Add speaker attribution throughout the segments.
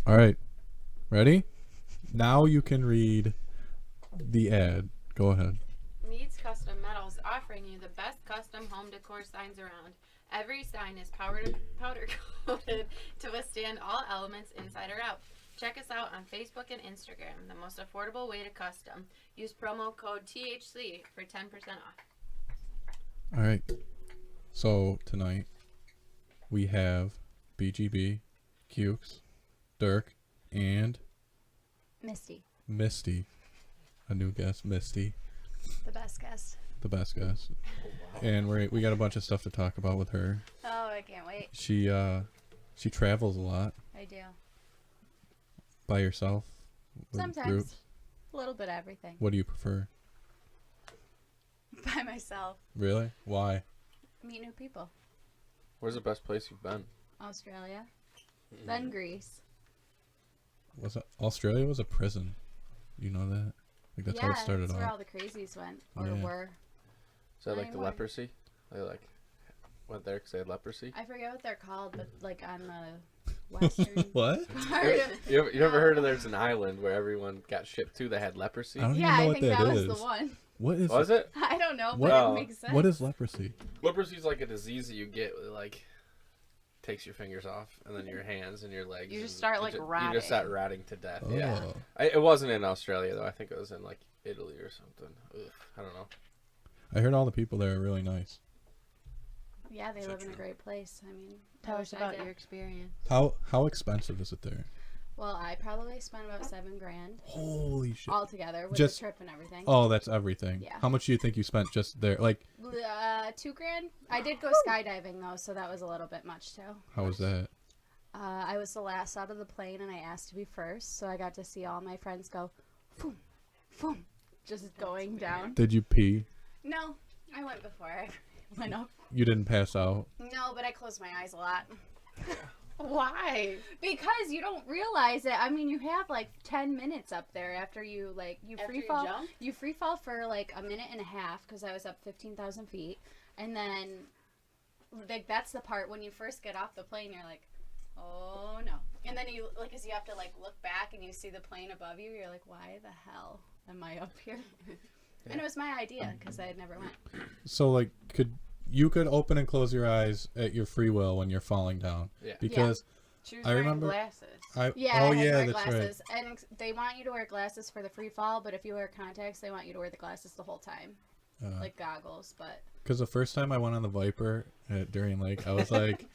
Speaker 1: All right. Ready? Now you can read the ad. Go ahead.
Speaker 2: Needs Custom Metals offering you the best custom home decor signs around. Every sign is powder coated to withstand all elements inside or out. Check us out on Facebook and Instagram, the most affordable way to custom. Use promo code THC for 10% off.
Speaker 1: All right. So tonight we have BGB, Cukes, Dirk, and
Speaker 3: Misty.
Speaker 1: A new guest, Misty.
Speaker 3: The best guest.
Speaker 1: The best guest. And we got a bunch of stuff to talk about with her.
Speaker 3: Oh, I can't wait.
Speaker 1: She travels a lot.
Speaker 3: I do.
Speaker 1: By yourself? With
Speaker 3: Sometimes.
Speaker 1: groups?
Speaker 3: A little bit of everything.
Speaker 1: What do you prefer?
Speaker 3: By myself.
Speaker 1: Really? Why?
Speaker 3: Meet new people.
Speaker 4: Where's the best place you've been?
Speaker 3: Australia. Then Greece.
Speaker 1: Australia was a prison. You know that? Like that's how it started
Speaker 3: that's
Speaker 1: off.
Speaker 3: where all the crazies went. Or
Speaker 1: Yeah.
Speaker 3: were.
Speaker 4: Is that
Speaker 3: Not
Speaker 4: like the
Speaker 3: anymore.
Speaker 4: leprosy? They like went there because they had leprosy?
Speaker 3: I forget what they're called, but like on the western
Speaker 1: What?
Speaker 3: part of
Speaker 4: You ever heard of there's an island where everyone got shipped to that had leprosy?
Speaker 1: I don't
Speaker 3: Yeah,
Speaker 1: even know
Speaker 3: I
Speaker 1: what
Speaker 3: think that
Speaker 1: is.
Speaker 3: was the one.
Speaker 1: What is
Speaker 4: Was it?
Speaker 3: I don't know,
Speaker 1: What-
Speaker 3: but
Speaker 4: Oh.
Speaker 3: it makes sense.
Speaker 1: What is leprosy?
Speaker 4: Leprosy's like a disease that you get with like takes your fingers off and then your hands and your legs.
Speaker 2: You just
Speaker 4: and
Speaker 2: start, like,
Speaker 4: You just
Speaker 2: rotting.
Speaker 4: start rotting to death.
Speaker 1: Oh.
Speaker 4: Yeah. It wasn't in Australia though. I think it was in like Italy or something. Ugh, I don't know.
Speaker 1: I heard all the people there are really nice.
Speaker 3: Yeah, they
Speaker 4: So
Speaker 3: live in a
Speaker 4: true.
Speaker 3: great place. I mean,
Speaker 2: Tell
Speaker 3: I
Speaker 2: us
Speaker 3: wish I
Speaker 2: about
Speaker 3: did.
Speaker 2: your experience.
Speaker 1: How expensive is it there?
Speaker 3: Well, I probably spent about $7,000
Speaker 1: Holy shit.
Speaker 3: altogether with
Speaker 1: Just-
Speaker 3: the trip and everything.
Speaker 1: Oh, that's everything.
Speaker 3: Yeah.
Speaker 1: How much do you think you spent just there? Like,
Speaker 3: $2,000. I did go skydiving though, so that was a little bit much too.
Speaker 1: how was that?
Speaker 3: I was the last out of the plane, and I asked to be first, so I got to see all my friends go, boom, boom, just going down.
Speaker 1: Did you pee?
Speaker 3: No, I went before I went up.
Speaker 1: You didn't pass out?
Speaker 3: No, but I closed my eyes a lot.
Speaker 2: Why?
Speaker 3: Because you don't realize it. I mean, you have like 10 minutes up there after you
Speaker 2: After
Speaker 3: free
Speaker 2: you
Speaker 3: fall.
Speaker 2: jump?
Speaker 3: You free fall for like a minute and a half because I was up 15,000 feet, and then like that's the part when you first get off the plane, you're like, oh no, and then you like as you have to like look back and you see the plane above you, you're like, why the hell am I up here? And it was my idea because I had never went.
Speaker 1: So, like, you could open and close your eyes at your free will when you're falling down?
Speaker 4: Yeah.
Speaker 1: Because
Speaker 2: She was
Speaker 1: I
Speaker 2: wearing
Speaker 1: remember-
Speaker 2: glasses.
Speaker 3: Yeah,
Speaker 1: oh
Speaker 3: I had to
Speaker 1: yeah,
Speaker 3: wear
Speaker 1: that's
Speaker 3: glasses,
Speaker 1: right.
Speaker 3: and they want you to wear glasses for the free fall, but if you wear contacts, they want you to wear the glasses the whole time, like goggles. But
Speaker 1: Because the first time I went on the Viper at Darien Lake, I was like,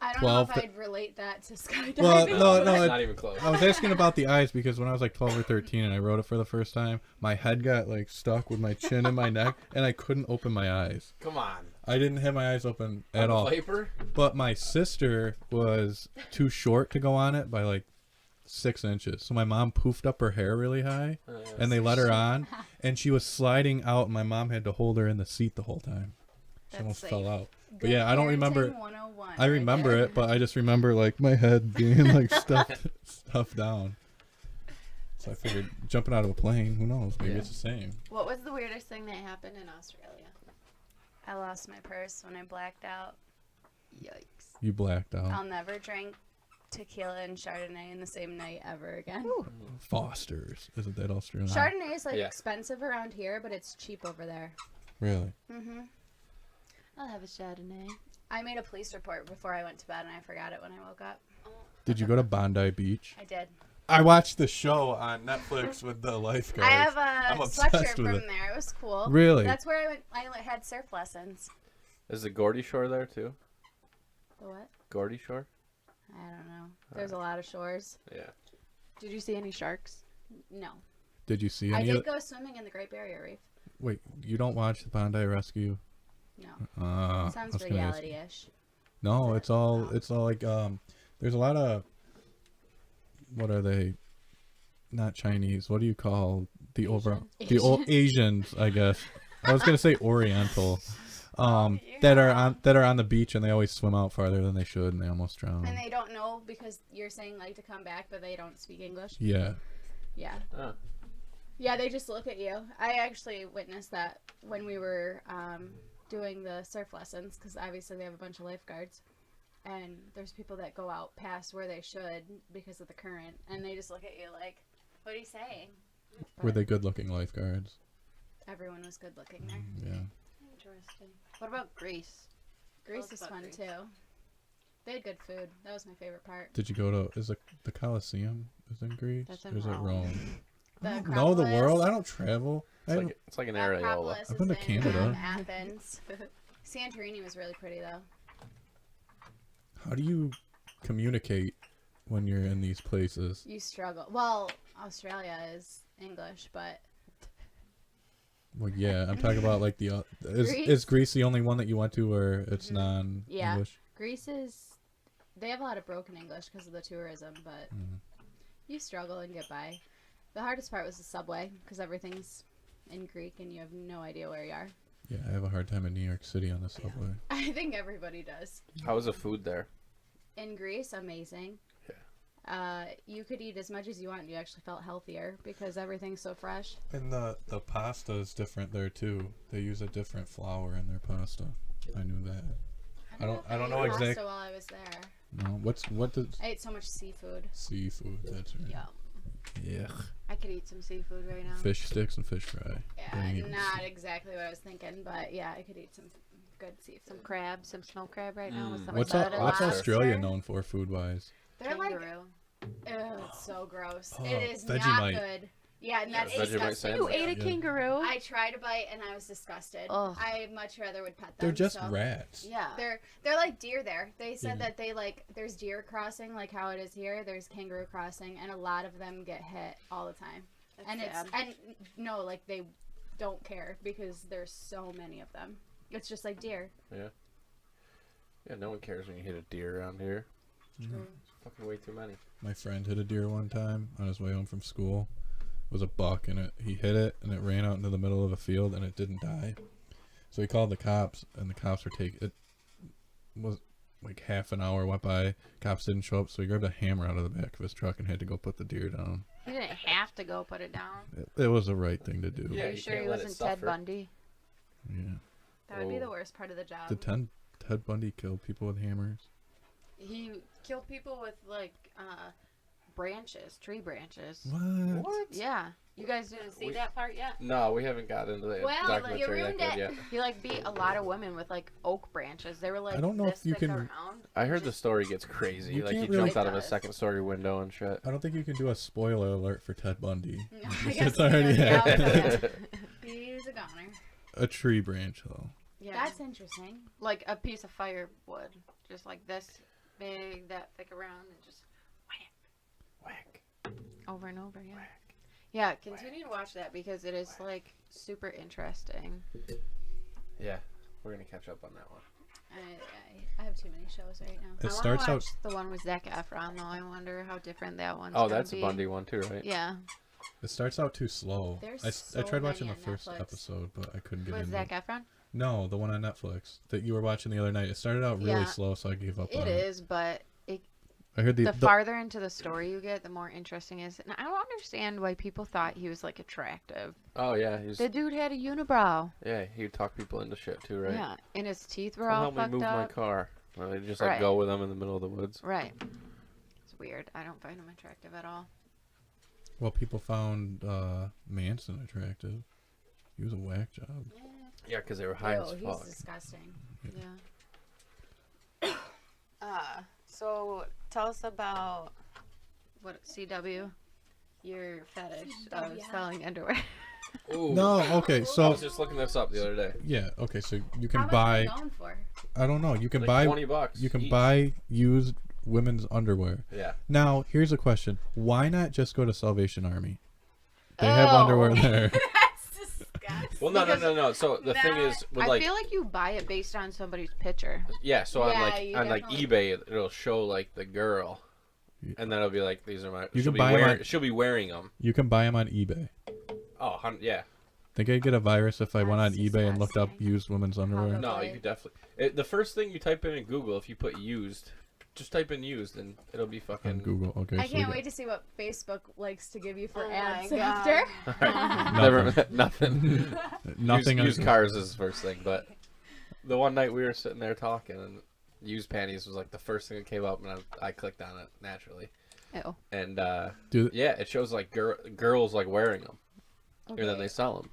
Speaker 3: I don't
Speaker 1: 12
Speaker 3: know if I'd relate that to skydiving.
Speaker 1: Well, no,
Speaker 4: That's
Speaker 1: it-
Speaker 4: not even close.
Speaker 1: I was asking about the eyes because when I was like 12 or 13 and I rode it for the first time, my head got like stuck with my chin in my neck and I couldn't open my eyes.
Speaker 4: Come on.
Speaker 1: I didn't have my eyes open at all.
Speaker 4: Viper?
Speaker 1: But my sister was too short to go on it by like 6 inches. So my mom poofed up her hair really high and they let her on and she was sliding out and my mom had to hold her in the seat the whole time. She
Speaker 3: That's
Speaker 1: almost
Speaker 3: safe.
Speaker 1: fell out. But
Speaker 3: Good
Speaker 1: yeah, I don't
Speaker 3: parenting
Speaker 1: remember.
Speaker 3: 101
Speaker 1: I
Speaker 3: right
Speaker 1: remember
Speaker 3: there.
Speaker 1: it, but I just remember like my head being like stuffed down. So I figured jumping out of a plane, who knows? Maybe
Speaker 4: Yeah.
Speaker 1: it's the same.
Speaker 2: What was the weirdest thing that happened in Australia?
Speaker 3: I lost my purse when I blacked out.
Speaker 2: Yikes.
Speaker 1: You blacked out.
Speaker 3: I'll never drink tequila and Chardonnay in the same night ever again.
Speaker 1: Foster's. Isn't that Australian?
Speaker 3: Chardonnay is like
Speaker 4: Yeah.
Speaker 3: expensive around here, but it's cheap over there.
Speaker 1: Really?
Speaker 3: Mhm.
Speaker 2: I'll have a Chardonnay.
Speaker 3: I made a police report before I went to bed, and I forgot it when I woke up.
Speaker 1: Did you go to Bondi Beach?
Speaker 3: I did.
Speaker 1: I watched the show on Netflix with the lifeguards.
Speaker 3: I have
Speaker 1: I'm
Speaker 3: a
Speaker 1: obsessed
Speaker 3: sweatshirt
Speaker 1: with
Speaker 3: from
Speaker 1: it.
Speaker 3: there. It was cool.
Speaker 1: Really?
Speaker 3: That's where I went. I had surf lessons.
Speaker 4: Is the Gordy Shore there too?
Speaker 3: The what?
Speaker 4: Gordy Shore?
Speaker 3: I don't know. There's a lot of shores.
Speaker 4: Yeah.
Speaker 2: Did you see any sharks?
Speaker 3: No.
Speaker 1: Did you see
Speaker 3: I
Speaker 1: any
Speaker 3: did
Speaker 1: of
Speaker 3: go swimming in the Great Barrier Reef.
Speaker 1: Wait, you don't watch the Bondi Rescue?
Speaker 3: No. Sounds
Speaker 1: I was gonna ask-
Speaker 3: reality-ish.
Speaker 1: No,
Speaker 3: Is it?
Speaker 1: it's all
Speaker 3: No.
Speaker 1: it's all like there's a lot of what are they? Not Chinese. What do you call the over
Speaker 2: Asian?
Speaker 1: the old Asians, I guess. I was gonna say Oriental. That are on the beach and they always swim out farther than they should and they almost drown.
Speaker 3: And they don't know because you're saying like to come back, but they don't speak English.
Speaker 1: Yeah.
Speaker 3: Yeah.
Speaker 4: Oh.
Speaker 3: Yeah, they just look at you. I actually witnessed that when we were doing the surf lessons, because obviously they have a bunch of lifeguards, and there's people that go out past where they should because of the current, and they just look at you like, "What are you saying?"
Speaker 1: Were they good-looking lifeguards?
Speaker 3: Everyone was good looking there.
Speaker 1: Yeah.
Speaker 2: Interesting. What about Greece?
Speaker 3: Greece
Speaker 2: Tell us
Speaker 3: is
Speaker 2: about
Speaker 3: fun
Speaker 2: Greece.
Speaker 3: too. They had good food. That was my favorite part.
Speaker 1: Did you go to? Is the Colosseum is in Greece?
Speaker 2: That's
Speaker 1: Or
Speaker 2: in
Speaker 1: is it
Speaker 2: Rome.
Speaker 1: Rome?
Speaker 3: The
Speaker 1: I don't know the
Speaker 3: Acropolis.
Speaker 1: world. I don't travel.
Speaker 4: It's like an areola.
Speaker 3: Acropolis
Speaker 1: I've been to
Speaker 3: is in,
Speaker 1: Canada.
Speaker 3: Athens. Santorini was really pretty though.
Speaker 1: How do you communicate when you're in these places?
Speaker 3: You struggle. Well, Australia is English, but
Speaker 1: Well, yeah, I'm talking about like the. Is
Speaker 3: Greece?
Speaker 1: Greece the only one that you went to where it's
Speaker 3: Mhm.
Speaker 1: non-English?
Speaker 3: Yeah. Greece is. They have a lot of broken English because of the tourism, but you struggle and get by. The hardest part was the subway because everything's in Greek and you have no idea where you are.
Speaker 1: Yeah, I have a hard time in New York City on the subway.
Speaker 3: I think everybody does.
Speaker 4: How was the food there?
Speaker 3: In Greece, amazing. You could eat as much as you want. You actually felt healthier because everything's so fresh.
Speaker 1: And the pasta is different there too. They use a different flour in their pasta. I knew that. I don't know
Speaker 3: ate pasta
Speaker 1: exact.
Speaker 3: while I was there.
Speaker 1: No, what does
Speaker 3: I ate so much seafood.
Speaker 1: seafood? That's right.
Speaker 3: Yum.
Speaker 1: Yeah.
Speaker 2: I could eat some seafood right now.
Speaker 1: Fish sticks and fish fry.
Speaker 3: Yeah,
Speaker 1: Dang it.
Speaker 3: not exactly what I was thinking, but yeah, I could eat some good seafood.
Speaker 2: Some crab, some snow crab right now with some
Speaker 1: What's
Speaker 2: butter.
Speaker 1: what's
Speaker 3: lobster.
Speaker 1: Australia known for food wise?
Speaker 3: They're like,
Speaker 2: Kangaroo.
Speaker 3: it's so gross.
Speaker 1: Oh,
Speaker 3: It is
Speaker 1: Vegemite.
Speaker 3: not good. Yeah, and
Speaker 4: Yeah,
Speaker 3: that is
Speaker 4: Vegemite
Speaker 3: disgusting.
Speaker 2: You
Speaker 4: sandwich.
Speaker 2: ate a
Speaker 1: Yeah.
Speaker 2: kangaroo?
Speaker 3: I tried to bite and I was disgusted.
Speaker 2: Ugh.
Speaker 3: I much rather would pet them.
Speaker 1: They're just
Speaker 3: so.
Speaker 1: rats.
Speaker 2: Yeah.
Speaker 3: They're like deer there. They said
Speaker 1: Yeah.
Speaker 3: that they like there's deer crossing like how it is here. There's kangaroo crossing, and a lot of them get hit all the time.
Speaker 2: That's
Speaker 3: And
Speaker 2: sad.
Speaker 3: and no, like they don't care because there's so many of them. It's just like deer.
Speaker 4: Yeah, no one cares when you hit a deer around here.
Speaker 1: Mhm.
Speaker 4: Fucking way too many.
Speaker 1: My friend hit a deer one time on his way home from school. It was a buck, and he hit it, and it ran out into the middle of a field, and it didn't die. So he called the cops, and the cops were it was like half an hour went by. Cops didn't show up, so he grabbed a hammer out of the back of his truck and had to go put the deer down.
Speaker 2: You didn't have to go put it down.
Speaker 1: It was the right thing to do.
Speaker 4: Yeah,
Speaker 2: Are you
Speaker 4: you
Speaker 2: sure
Speaker 4: can't
Speaker 2: he
Speaker 4: let it
Speaker 2: wasn't Ted
Speaker 4: suffer.
Speaker 2: Bundy?
Speaker 1: Yeah.
Speaker 3: That would be
Speaker 4: Oh.
Speaker 3: the worst part of the job.
Speaker 1: Did Ted Bundy kill people with hammers?
Speaker 2: He killed people with like branches, tree branches.
Speaker 1: What?
Speaker 2: Yeah. You guys didn't see
Speaker 4: We-
Speaker 2: that part yet?
Speaker 4: No, we haven't got into the
Speaker 3: Well, you
Speaker 4: documentary that
Speaker 3: ruined
Speaker 4: good
Speaker 3: it.
Speaker 4: yet.
Speaker 2: He like beat a lot of women with like oak branches. They were like
Speaker 1: I don't know
Speaker 2: this
Speaker 1: if you
Speaker 2: thick
Speaker 1: can-
Speaker 2: around.
Speaker 4: I heard the story gets crazy.
Speaker 1: You
Speaker 4: Like he
Speaker 1: can't
Speaker 4: jumps
Speaker 1: really-
Speaker 4: out of a
Speaker 2: It does.
Speaker 4: second story window and shit.
Speaker 1: I don't think you can do a spoiler alert for Ted Bundy.
Speaker 3: No, I guess
Speaker 1: It's already
Speaker 3: he already
Speaker 1: happened.
Speaker 3: out. He's a goner.
Speaker 1: A tree branch, though.
Speaker 2: Yeah.
Speaker 3: That's interesting.
Speaker 2: like a piece of firewood, just like this big, that thick around, and just
Speaker 4: Whack.
Speaker 2: over and over. Yeah. Yeah. Continue to watch that because it is like super interesting.
Speaker 4: Yeah, we're gonna catch up on that one.
Speaker 3: I have too many shows right now.
Speaker 1: It
Speaker 2: I
Speaker 1: starts
Speaker 2: wanna
Speaker 1: out.
Speaker 2: watch the one with Zac Efron though. I wonder how different that one's.
Speaker 4: Oh,
Speaker 2: gonna
Speaker 4: that's
Speaker 2: be.
Speaker 4: a Bundy one too, right?
Speaker 2: Yeah.
Speaker 1: It starts out too slow.
Speaker 3: There's
Speaker 1: I
Speaker 3: so
Speaker 1: tried watching the
Speaker 3: many on
Speaker 1: first
Speaker 3: Netflix.
Speaker 1: episode, but I couldn't get
Speaker 2: With
Speaker 1: into
Speaker 2: Zac
Speaker 1: it.
Speaker 2: Efron.
Speaker 1: No, the one on Netflix that you were watching the other night. It started out really
Speaker 2: Yeah.
Speaker 1: slow, so I gave up on
Speaker 2: It is, but
Speaker 1: I heard
Speaker 2: the farther into the story you get, the more interesting it is. And I don't understand why people thought he was like attractive.
Speaker 4: Oh yeah, he's
Speaker 2: The dude had a unibrow.
Speaker 4: yeah. He would talk people into shit too, right?
Speaker 2: Yeah, and his teeth were
Speaker 4: Come
Speaker 2: all
Speaker 4: help me
Speaker 2: fucked
Speaker 4: move my
Speaker 2: up.
Speaker 4: car. Well, they just like
Speaker 2: Right.
Speaker 4: go with them in the middle of the woods.
Speaker 2: Right. It's weird. I don't find him attractive at all.
Speaker 1: Well, people found Manson attractive. He was a whack job.
Speaker 4: Yeah, because they were high
Speaker 3: Ew,
Speaker 4: as
Speaker 3: he's
Speaker 4: fuck.
Speaker 3: disgusting.
Speaker 2: Yeah. So tell us about what CW, your fetish of
Speaker 3: CW.
Speaker 2: selling underwear.
Speaker 4: Ooh.
Speaker 1: No, okay,
Speaker 4: I
Speaker 1: so
Speaker 4: was just looking this up the other day.
Speaker 1: yeah, okay, so you
Speaker 3: How
Speaker 1: can
Speaker 3: much
Speaker 1: buy.
Speaker 3: are you going for?
Speaker 1: I don't know. You can
Speaker 4: Like
Speaker 1: buy.
Speaker 4: $20.
Speaker 1: You can
Speaker 4: each.
Speaker 1: buy used women's underwear.
Speaker 4: Yeah.
Speaker 1: Now, here's a question: why not just go to Salvation Army? They have underwear there.
Speaker 3: That's disgusting.
Speaker 4: Well, no. So the thing
Speaker 3: That-
Speaker 4: is, with
Speaker 2: I
Speaker 4: like,
Speaker 2: feel like you buy it based on somebody's picture.
Speaker 4: yeah. So
Speaker 3: Yeah, you
Speaker 4: on like
Speaker 3: definitely-
Speaker 4: eBay, it'll show like the girl,
Speaker 1: Yeah.
Speaker 4: and then it'll be like, these are my.
Speaker 1: You
Speaker 4: she'll
Speaker 1: can
Speaker 4: be
Speaker 1: buy 'em
Speaker 4: wearing.
Speaker 1: on-
Speaker 4: She'll be wearing them.
Speaker 1: You can buy them on eBay.
Speaker 4: Oh, yeah.
Speaker 1: think I'd get a virus if I went on
Speaker 3: That's
Speaker 1: eBay and looked up
Speaker 3: disgusting.
Speaker 1: used women's underwear.
Speaker 3: Probably.
Speaker 4: No, you could definitely. The first thing you type in Google, if you put used, just type in used, and it'll be
Speaker 1: On
Speaker 4: fucking.
Speaker 1: Google. Okay.
Speaker 3: I
Speaker 1: so
Speaker 3: can't
Speaker 1: we
Speaker 3: wait to see what Facebook likes to give you for
Speaker 2: Oh my
Speaker 3: ads
Speaker 2: God.
Speaker 3: after.
Speaker 4: Never, nothing.
Speaker 1: Nothing.
Speaker 4: Used cars is the first thing, but the one night we were sitting there talking, and used panties was like the first thing that came up, and I clicked on it naturally.
Speaker 5: Ew.
Speaker 4: And
Speaker 1: Do-
Speaker 4: yeah, it shows like girls like wearing them, and then
Speaker 3: Okay.
Speaker 4: they sell them.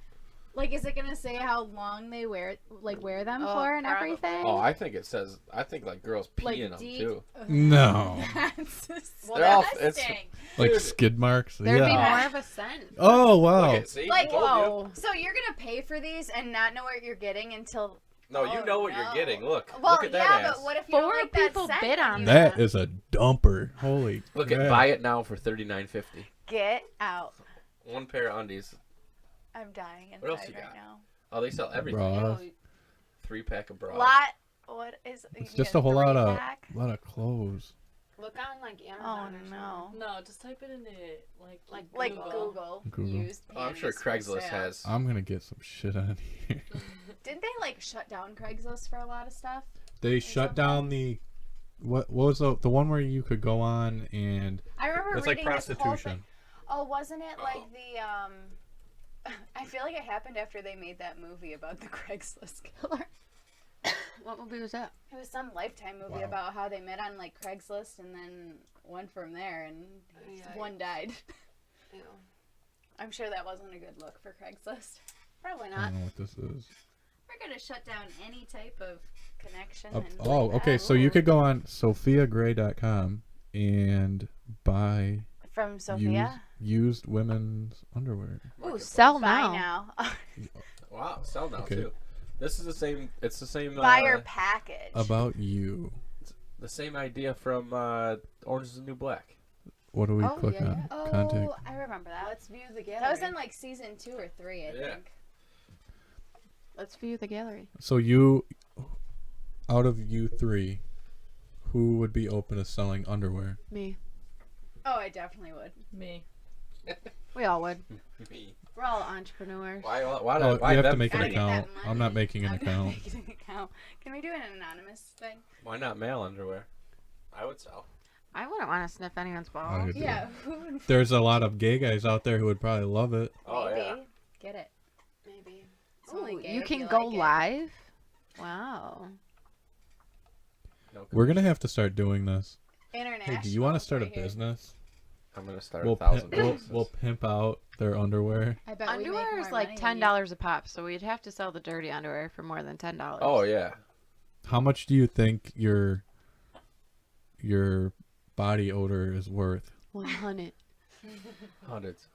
Speaker 3: Like, is it gonna say how long they wear them
Speaker 2: Oh,
Speaker 3: for and
Speaker 2: probably.
Speaker 3: everything?
Speaker 4: Oh, I think it says. I think like girls pee
Speaker 3: Like
Speaker 4: in them
Speaker 3: deep-
Speaker 4: too.
Speaker 1: No.
Speaker 3: That's
Speaker 2: Well,
Speaker 4: They're all-
Speaker 3: disgusting.
Speaker 1: Like
Speaker 4: Dude.
Speaker 1: skid marks.
Speaker 2: There'd be
Speaker 1: Yeah.
Speaker 2: more of a scent.
Speaker 1: Oh wow.
Speaker 4: Look at, see,
Speaker 3: Like,
Speaker 4: told you.
Speaker 3: whoa. So you're gonna pay for these and not know what you're getting until?
Speaker 4: No, you
Speaker 3: Oh,
Speaker 4: know what
Speaker 3: no.
Speaker 4: you're getting. Look,
Speaker 3: Well,
Speaker 4: look at that
Speaker 3: yeah,
Speaker 4: ass.
Speaker 3: but what if you don't
Speaker 2: 4
Speaker 3: like that
Speaker 2: people
Speaker 3: scent
Speaker 2: bid
Speaker 3: when
Speaker 2: on
Speaker 3: you-
Speaker 1: That is a dumper. Holy.
Speaker 4: Look
Speaker 1: crap.
Speaker 4: at buy it now for $39.50.
Speaker 3: Get out!
Speaker 4: One pair of undies.
Speaker 3: I'm dying inside
Speaker 4: What else you
Speaker 3: right
Speaker 4: got?
Speaker 3: now.
Speaker 4: Oh, they sell everything.
Speaker 1: Bras.
Speaker 4: 3-pack of bras.
Speaker 3: What is?
Speaker 1: It's
Speaker 3: you
Speaker 1: just
Speaker 3: get
Speaker 1: a whole lot of
Speaker 3: 3-pack?
Speaker 1: clothes.
Speaker 2: Look on like
Speaker 3: Oh
Speaker 2: Amazon. or
Speaker 3: no!
Speaker 6: No, just type it into
Speaker 3: Like Google,
Speaker 1: Google.
Speaker 3: used.
Speaker 4: Oh, I'm sure
Speaker 3: panties for
Speaker 4: Craigslist
Speaker 3: sale.
Speaker 4: has.
Speaker 1: I'm gonna get some shit on here.
Speaker 3: Didn't they like shut down Craigslist for a lot of stuff?
Speaker 1: They shut down the. What was the one where you could go on and
Speaker 3: I remember
Speaker 1: it's like
Speaker 3: reading this whole thing.
Speaker 1: prostitution.
Speaker 3: Oh, wasn't it like the I feel like it happened after they made that movie about the Craigslist killer.
Speaker 2: What movie was that?
Speaker 3: It was some Lifetime movie
Speaker 1: Wow.
Speaker 3: about how they met on like Craigslist and then went from there, and
Speaker 2: Yikes.
Speaker 3: one died.
Speaker 2: Ew.
Speaker 3: I'm sure that wasn't a good look for Craigslist.
Speaker 2: Probably
Speaker 1: I
Speaker 2: not.
Speaker 1: don't know what this is.
Speaker 3: We're gonna shut down any type of connection.
Speaker 1: Oh,
Speaker 3: and
Speaker 1: oh,
Speaker 3: like
Speaker 1: okay.
Speaker 3: that.
Speaker 1: So you could go on sophiagray.com and buy
Speaker 3: From Sophia.
Speaker 1: used women's underwear.
Speaker 2: Ooh, sell
Speaker 3: Buy
Speaker 2: now.
Speaker 3: now.
Speaker 4: Wow, sell now
Speaker 1: Okay.
Speaker 4: too. This is the same. It's the same.
Speaker 3: Buyer package.
Speaker 1: About you.
Speaker 4: The same idea from Orange Is the New Black.
Speaker 1: What do we
Speaker 2: Oh,
Speaker 1: click
Speaker 2: yeah,
Speaker 1: on?
Speaker 3: Oh,
Speaker 1: Contact.
Speaker 3: I remember that.
Speaker 2: Let's view the gallery.
Speaker 3: That was in like season 2 or 3, I
Speaker 4: Yeah.
Speaker 3: think.
Speaker 2: Let's view the gallery.
Speaker 1: So you, out of you three, who would be open to selling underwear?
Speaker 2: Me.
Speaker 3: Oh, I definitely would.
Speaker 6: me.
Speaker 2: We all would.
Speaker 4: Me.
Speaker 2: We're all entrepreneurs.
Speaker 4: Why
Speaker 1: Oh,
Speaker 4: why
Speaker 1: you have to
Speaker 4: them
Speaker 1: make an
Speaker 3: Gotta
Speaker 4: three?
Speaker 3: get that
Speaker 1: account. I'm not
Speaker 3: money.
Speaker 1: making an
Speaker 3: I'm not
Speaker 1: account.
Speaker 3: making an account. Can we do an anonymous thing?
Speaker 4: Why not male underwear? I would sell.
Speaker 2: I wouldn't want to sniff anyone's
Speaker 1: I
Speaker 2: balls.
Speaker 1: could do
Speaker 3: Yeah.
Speaker 1: it. There's a lot of gay guys out there who would probably love it.
Speaker 4: Oh
Speaker 3: Maybe.
Speaker 4: yeah.
Speaker 3: Get it.
Speaker 2: Maybe.
Speaker 3: It's only
Speaker 2: Ooh,
Speaker 3: gay
Speaker 2: you
Speaker 3: if
Speaker 2: can
Speaker 3: you
Speaker 2: go
Speaker 3: like it.
Speaker 2: live. Wow.
Speaker 4: No
Speaker 1: We're gonna have to start doing this.
Speaker 3: International.
Speaker 1: Hey, do you want to start a
Speaker 3: right here.
Speaker 1: business?
Speaker 4: I'm gonna start
Speaker 1: We'll
Speaker 4: 1,000
Speaker 1: pimp, we'll,
Speaker 4: businesses.
Speaker 1: we'll pimp out their underwear.
Speaker 3: I bet we make
Speaker 2: Underwear
Speaker 3: more
Speaker 2: is like
Speaker 3: money than you.
Speaker 2: $10 a pop, so we'd have to sell the dirty underwear for more than $10.
Speaker 4: Oh yeah.
Speaker 1: How much do you think your body odor is worth?
Speaker 2: 100.
Speaker 4: Hundreds.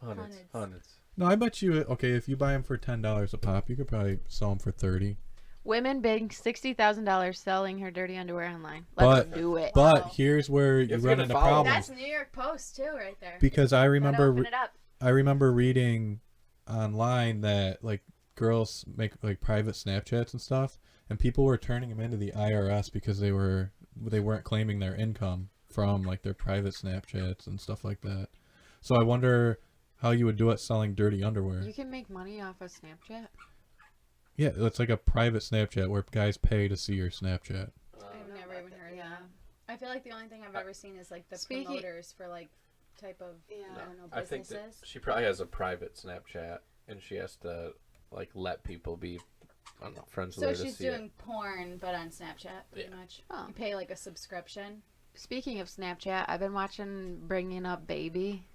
Speaker 3: Hundreds.
Speaker 1: No, I bet you. Okay, if you buy them for $10 a pop, you could probably sell them for 30.
Speaker 2: Women big $60,000 selling her dirty underwear online. Let's
Speaker 1: But-
Speaker 2: do it.
Speaker 1: But
Speaker 3: Wow.
Speaker 1: here's where you
Speaker 4: have to
Speaker 1: run
Speaker 4: get a
Speaker 1: into
Speaker 4: follower.
Speaker 1: problems.
Speaker 3: That's New York Post too, right there.
Speaker 1: Because I
Speaker 3: Gotta
Speaker 1: remember
Speaker 3: open it up.
Speaker 1: I remember reading online that like girls make like private Snapchats and stuff, and people were turning them into the IRS because they weren't claiming their income from like their private Snapchats and stuff like that. So I wonder how you would do it selling dirty underwear.
Speaker 2: You can make money off of Snapchat.
Speaker 1: Yeah, it's like a private Snapchat where guys pay to see your Snapchat.
Speaker 3: I've never even heard of
Speaker 2: Yeah.
Speaker 3: that. I feel like the only thing I've ever seen is like the
Speaker 2: Speaking-
Speaker 3: promoters for like type of
Speaker 2: Yeah.
Speaker 3: I don't know
Speaker 4: I think
Speaker 3: businesses.
Speaker 4: that she probably has a private Snapchat, and she has to like let people be, I don't know, friends with
Speaker 3: So
Speaker 4: her to
Speaker 3: she's
Speaker 4: see
Speaker 3: doing porn, but on Snapchat, pretty
Speaker 4: Yeah.
Speaker 3: much.
Speaker 2: Oh.
Speaker 3: You pay like a subscription.
Speaker 2: Speaking of Snapchat, I've been watching Bringing Up Baby.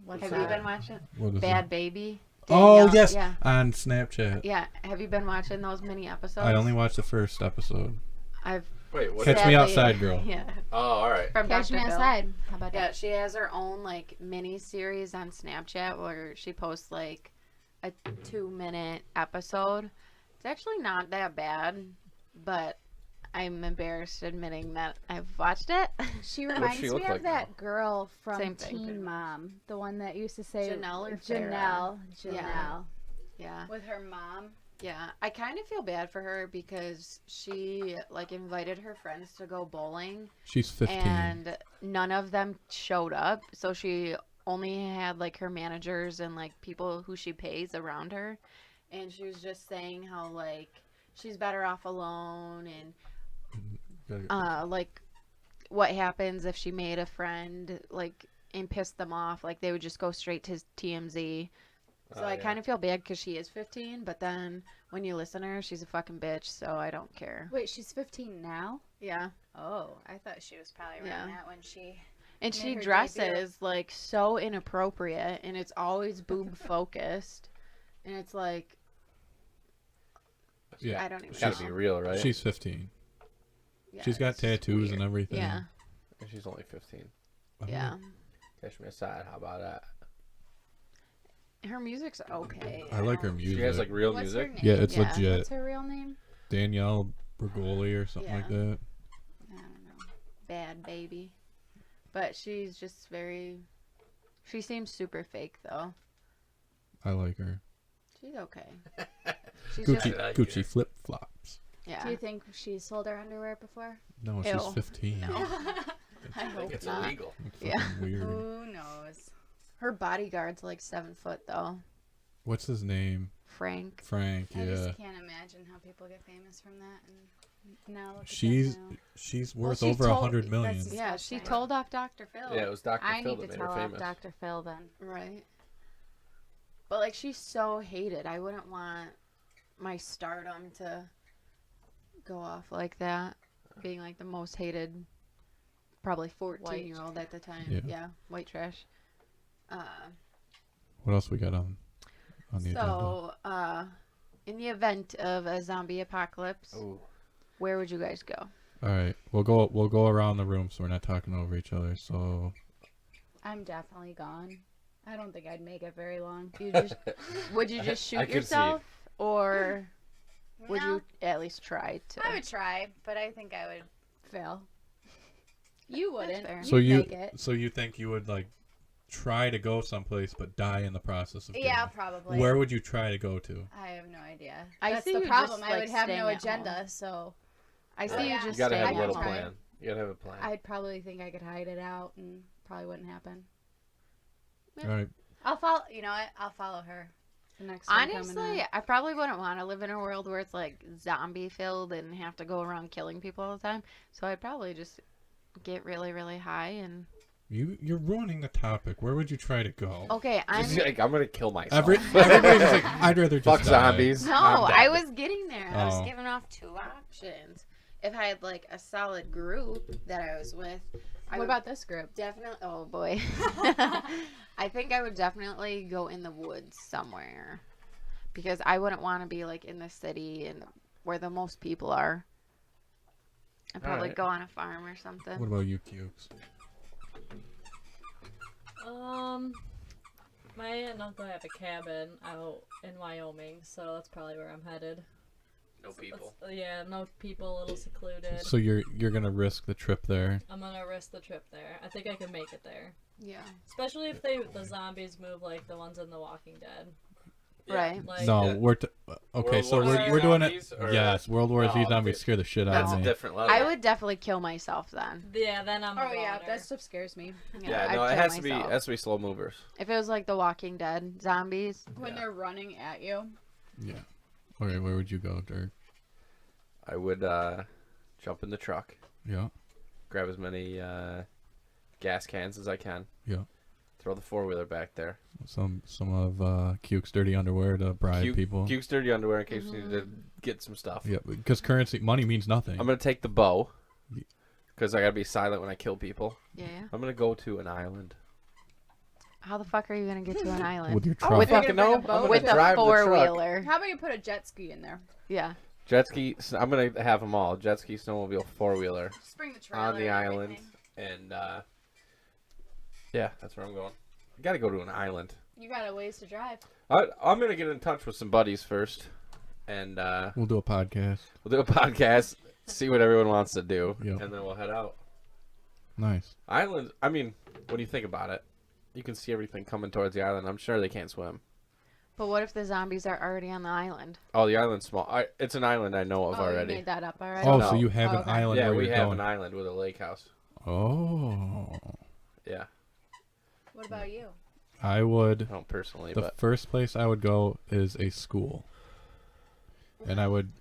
Speaker 3: What's
Speaker 2: Have
Speaker 3: that?
Speaker 2: you been watching?
Speaker 1: What is
Speaker 2: Bad
Speaker 1: it?
Speaker 2: Baby.
Speaker 1: Oh
Speaker 2: Danielle-
Speaker 1: yes,
Speaker 2: Yeah.
Speaker 1: on Snapchat.
Speaker 2: Yeah. Have you been watching those mini episodes?
Speaker 1: I only watched the first episode.
Speaker 2: I've
Speaker 4: Wait, what?
Speaker 1: Catch me
Speaker 2: sadly-
Speaker 1: outside, girl.
Speaker 2: Yeah.
Speaker 4: Oh, all right.
Speaker 2: From
Speaker 3: Catch
Speaker 2: Dr.
Speaker 3: me
Speaker 2: Phil.
Speaker 3: outside. How about
Speaker 2: Yeah,
Speaker 3: that?
Speaker 2: she has her own like mini series on Snapchat where she posts like a 2-minute episode. It's actually not that bad, but I'm embarrassed admitting that I've watched it.
Speaker 3: She
Speaker 4: What's
Speaker 3: reminds
Speaker 4: she
Speaker 3: me
Speaker 4: look
Speaker 3: of
Speaker 4: like
Speaker 3: that
Speaker 4: now?
Speaker 3: girl from
Speaker 2: Same thing, pretty
Speaker 3: Teen
Speaker 2: much.
Speaker 3: Mom, the one that used to say
Speaker 2: Janelle or
Speaker 3: Janelle,
Speaker 2: Farrah? Yeah.
Speaker 3: Janelle,
Speaker 2: Yeah.
Speaker 3: with her mom.
Speaker 2: Yeah. I kind of feel bad for her because she like invited her friends to go bowling
Speaker 1: She's 15.
Speaker 2: and none of them showed up. So she only had like her managers and like people who she pays around her. and she was just saying how like she's better off alone, and like what happens if she made a friend like and pissed them off, like they would just go straight to TMZ. So I kind of feel bad because she is 15, but then when you listen to her, she's a fucking bitch, so I don't care.
Speaker 3: Wait, she's 15 now?
Speaker 2: Yeah.
Speaker 3: Oh, I thought she was probably around that when she...
Speaker 2: And she
Speaker 3: her
Speaker 2: dresses
Speaker 3: debut.
Speaker 2: like so inappropriate, and it's always boob focused, and it's like,
Speaker 1: Yeah.
Speaker 2: I don't even
Speaker 4: It's gotta
Speaker 2: know.
Speaker 4: be real, right?
Speaker 1: She's 15.
Speaker 2: Yeah,
Speaker 1: She's got
Speaker 2: it's just
Speaker 1: tattoos
Speaker 2: weird.
Speaker 1: and everything.
Speaker 2: Yeah,
Speaker 4: And she's only 15.
Speaker 2: yeah.
Speaker 4: Catch me aside. How about that?
Speaker 2: Her music's okay.
Speaker 1: I like her music.
Speaker 4: She has like real
Speaker 3: What's
Speaker 4: music.
Speaker 3: her name?
Speaker 1: Yeah, it's
Speaker 2: Yeah.
Speaker 1: legit.
Speaker 3: What's her real name?
Speaker 1: Danielle Bergoli or something like
Speaker 2: Yeah.
Speaker 1: that.
Speaker 3: I don't know.
Speaker 2: Bad baby, but she's just very. She seems super fake though.
Speaker 1: I like her.
Speaker 2: She's okay. She's
Speaker 1: Gucci,
Speaker 2: just,
Speaker 4: like
Speaker 1: Gucci
Speaker 4: her.
Speaker 1: flip flops.
Speaker 2: yeah.
Speaker 3: Do you think she sold her underwear before?
Speaker 1: No,
Speaker 2: Ew.
Speaker 1: she's 15.
Speaker 2: I hope
Speaker 4: It's
Speaker 2: not.
Speaker 4: illegal.
Speaker 1: It's
Speaker 2: Yeah.
Speaker 1: fucking weird.
Speaker 3: Who knows?
Speaker 2: Her bodyguard's like 7 foot though.
Speaker 1: What's his name?
Speaker 2: Frank.
Speaker 1: Frank.
Speaker 3: I
Speaker 1: Yeah.
Speaker 3: just can't imagine how people get famous from that. And now look at
Speaker 1: She's
Speaker 3: them now.
Speaker 1: she's
Speaker 2: Well,
Speaker 1: worth
Speaker 2: she
Speaker 1: over
Speaker 2: told-
Speaker 1: 100 million.
Speaker 3: that's-
Speaker 2: Yeah, she
Speaker 3: Disgusting.
Speaker 2: told off Dr. Phil.
Speaker 4: Yeah, it was Dr.
Speaker 3: I
Speaker 4: Phil
Speaker 3: need
Speaker 4: that
Speaker 3: to
Speaker 4: made her
Speaker 3: tell off
Speaker 4: famous.
Speaker 3: Dr. Phil then.
Speaker 2: Right. But like she's so hated. I wouldn't want my stardom to go off like that. Being like the most hated probably 14-year-old at the time.
Speaker 1: Yeah.
Speaker 2: Yeah, white trash.
Speaker 1: What else we got on the agenda?
Speaker 2: So, in the event of a zombie apocalypse,
Speaker 4: Ooh.
Speaker 2: where would you guys go?
Speaker 1: All right, we'll go around the room so we're not talking over each other. So
Speaker 3: I'm definitely gone. I don't think I'd make it very long.
Speaker 2: You just would you just
Speaker 4: I
Speaker 2: shoot
Speaker 4: could see.
Speaker 2: yourself, or would
Speaker 3: No,
Speaker 2: you at least try to?
Speaker 3: I would try, but I think I would fail. You wouldn't.
Speaker 2: fair.
Speaker 1: so
Speaker 3: You'd
Speaker 1: you
Speaker 3: make it.
Speaker 1: so you think you would like try to go someplace but die in the process of
Speaker 3: Yeah,
Speaker 1: getting
Speaker 3: probably.
Speaker 1: there? Where would you try to go to?
Speaker 3: I have no idea.
Speaker 2: I
Speaker 3: That's
Speaker 2: see
Speaker 3: the
Speaker 2: you
Speaker 3: problem.
Speaker 2: just,
Speaker 3: I
Speaker 2: like,
Speaker 3: would have
Speaker 2: staying
Speaker 3: no
Speaker 2: at
Speaker 3: agenda,
Speaker 2: home.
Speaker 3: so
Speaker 2: I see
Speaker 3: Oh,
Speaker 2: you
Speaker 3: yeah.
Speaker 2: just
Speaker 4: You gotta have
Speaker 2: staying
Speaker 4: a
Speaker 2: at
Speaker 4: little
Speaker 2: home.
Speaker 4: plan. You gotta have a plan.
Speaker 3: I'd probably think I could hide it out and probably wouldn't happen.
Speaker 2: Yeah.
Speaker 1: All right,
Speaker 3: I'll follow. You know what? I'll follow her. The next one coming
Speaker 2: Honestly,
Speaker 3: up.
Speaker 2: I probably wouldn't want to live in a world where it's like zombie filled and have to go around killing people all the time. So I'd probably just get really, really high and.
Speaker 1: you're ruining the topic. Where would you try to go?
Speaker 2: Okay, I'm.
Speaker 4: Just like, I'm gonna kill myself.
Speaker 1: Everybody's just like, I'd rather just
Speaker 4: Fuck
Speaker 1: die.
Speaker 4: zombies.
Speaker 2: No,
Speaker 4: I'm dead.
Speaker 2: I was getting there. I was
Speaker 1: Oh.
Speaker 2: giving off 2 options. If I had like a solid group that I was with, I
Speaker 3: What
Speaker 2: would
Speaker 3: about this group?
Speaker 2: definitely. Oh boy, I think I would definitely go in the woods somewhere because I wouldn't want to be like in the city and where the most people are. I'd probably
Speaker 4: Alright.
Speaker 2: go on a farm or something.
Speaker 1: What about you, Cukes?
Speaker 5: My aunt and uncle have a cabin out in Wyoming, so that's probably where I'm headed.
Speaker 4: No people.
Speaker 5: Yeah, no people, a little secluded.
Speaker 1: So you're gonna risk the trip there?
Speaker 5: I'm gonna risk the trip there. I think I can make it there,
Speaker 2: Yeah.
Speaker 5: especially if the zombies move like the ones in The Walking Dead.
Speaker 2: Right.
Speaker 5: Like,
Speaker 1: No,
Speaker 4: Yeah.
Speaker 1: we're okay.
Speaker 4: World
Speaker 1: So
Speaker 4: War
Speaker 5: Z
Speaker 1: we're doing it.
Speaker 4: zombies, or-
Speaker 1: Yes, World War Z
Speaker 4: Oh,
Speaker 1: zombies
Speaker 4: dude.
Speaker 1: scare the shit out
Speaker 4: That's
Speaker 1: of
Speaker 4: a
Speaker 1: me.
Speaker 4: different level.
Speaker 2: I would definitely kill myself then.
Speaker 5: Yeah, then I'm.
Speaker 3: Oh
Speaker 5: a
Speaker 3: yeah,
Speaker 5: goner.
Speaker 3: that stuff scares me.
Speaker 4: Yeah,
Speaker 2: I'd
Speaker 4: no, it
Speaker 2: kill
Speaker 4: has to be.
Speaker 2: myself.
Speaker 4: It has to be slow movers.
Speaker 2: If it was like The Walking Dead zombies,
Speaker 3: When
Speaker 4: Yeah.
Speaker 3: they're running at you.
Speaker 1: Yeah. Okay, where would you go, Dirk?
Speaker 4: I would jump in the truck,
Speaker 1: Yeah.
Speaker 4: grab as many gas cans as I can.
Speaker 1: Yeah.
Speaker 4: Throw the 4-wheeler back there.
Speaker 1: Some of Cukes' dirty underwear to bribe people.
Speaker 4: Cukes dirty underwear in case we need to get some stuff.
Speaker 1: Yeah, because money means nothing.
Speaker 4: I'm gonna take the bow
Speaker 1: Ye-
Speaker 4: because I gotta be silent when I kill people.
Speaker 2: yeah.
Speaker 4: I'm gonna go to an island.
Speaker 2: How the fuck are you gonna get to an island?
Speaker 1: with your
Speaker 4: I
Speaker 1: truck.
Speaker 4: don't
Speaker 2: With a-
Speaker 4: fucking know.
Speaker 3: You're
Speaker 4: I'm
Speaker 3: gonna
Speaker 4: gonna
Speaker 2: With a
Speaker 4: drive the truck.
Speaker 2: 4-wheeler.
Speaker 3: How about you put a jet ski in there?
Speaker 2: Yeah.
Speaker 4: Jet ski. I'm gonna have them all. Jet ski, snowmobile, 4-wheeler
Speaker 3: Just bring the trailer
Speaker 4: on the
Speaker 3: and
Speaker 4: island,
Speaker 3: everything.
Speaker 4: and yeah, that's where I'm going. I gotta go to an island.
Speaker 3: You got a ways to drive.
Speaker 4: I'm gonna get in touch with some buddies first, and
Speaker 1: We'll do a podcast.
Speaker 4: we'll do a podcast, see what everyone wants to do,
Speaker 1: Yep.
Speaker 4: and then we'll head out.
Speaker 1: Nice.
Speaker 4: Island. I mean, when you think about it, you can see everything coming towards the island. I'm sure they can't swim.
Speaker 2: But what if the zombies are already on the island?
Speaker 4: Oh, the island's small. It's an island I know of
Speaker 3: Oh, you
Speaker 4: already.
Speaker 3: made that up already.
Speaker 1: Oh,
Speaker 4: No.
Speaker 1: so you have
Speaker 3: Oh,
Speaker 1: an
Speaker 3: okay.
Speaker 1: island
Speaker 4: Yeah,
Speaker 1: where
Speaker 4: we
Speaker 1: you're
Speaker 4: have
Speaker 1: going.
Speaker 4: an island with a lake house.
Speaker 1: Oh.
Speaker 4: Yeah,
Speaker 3: What about you?
Speaker 1: I would.
Speaker 4: I don't personally,
Speaker 1: The
Speaker 4: but
Speaker 1: first place I would go is a school. and I would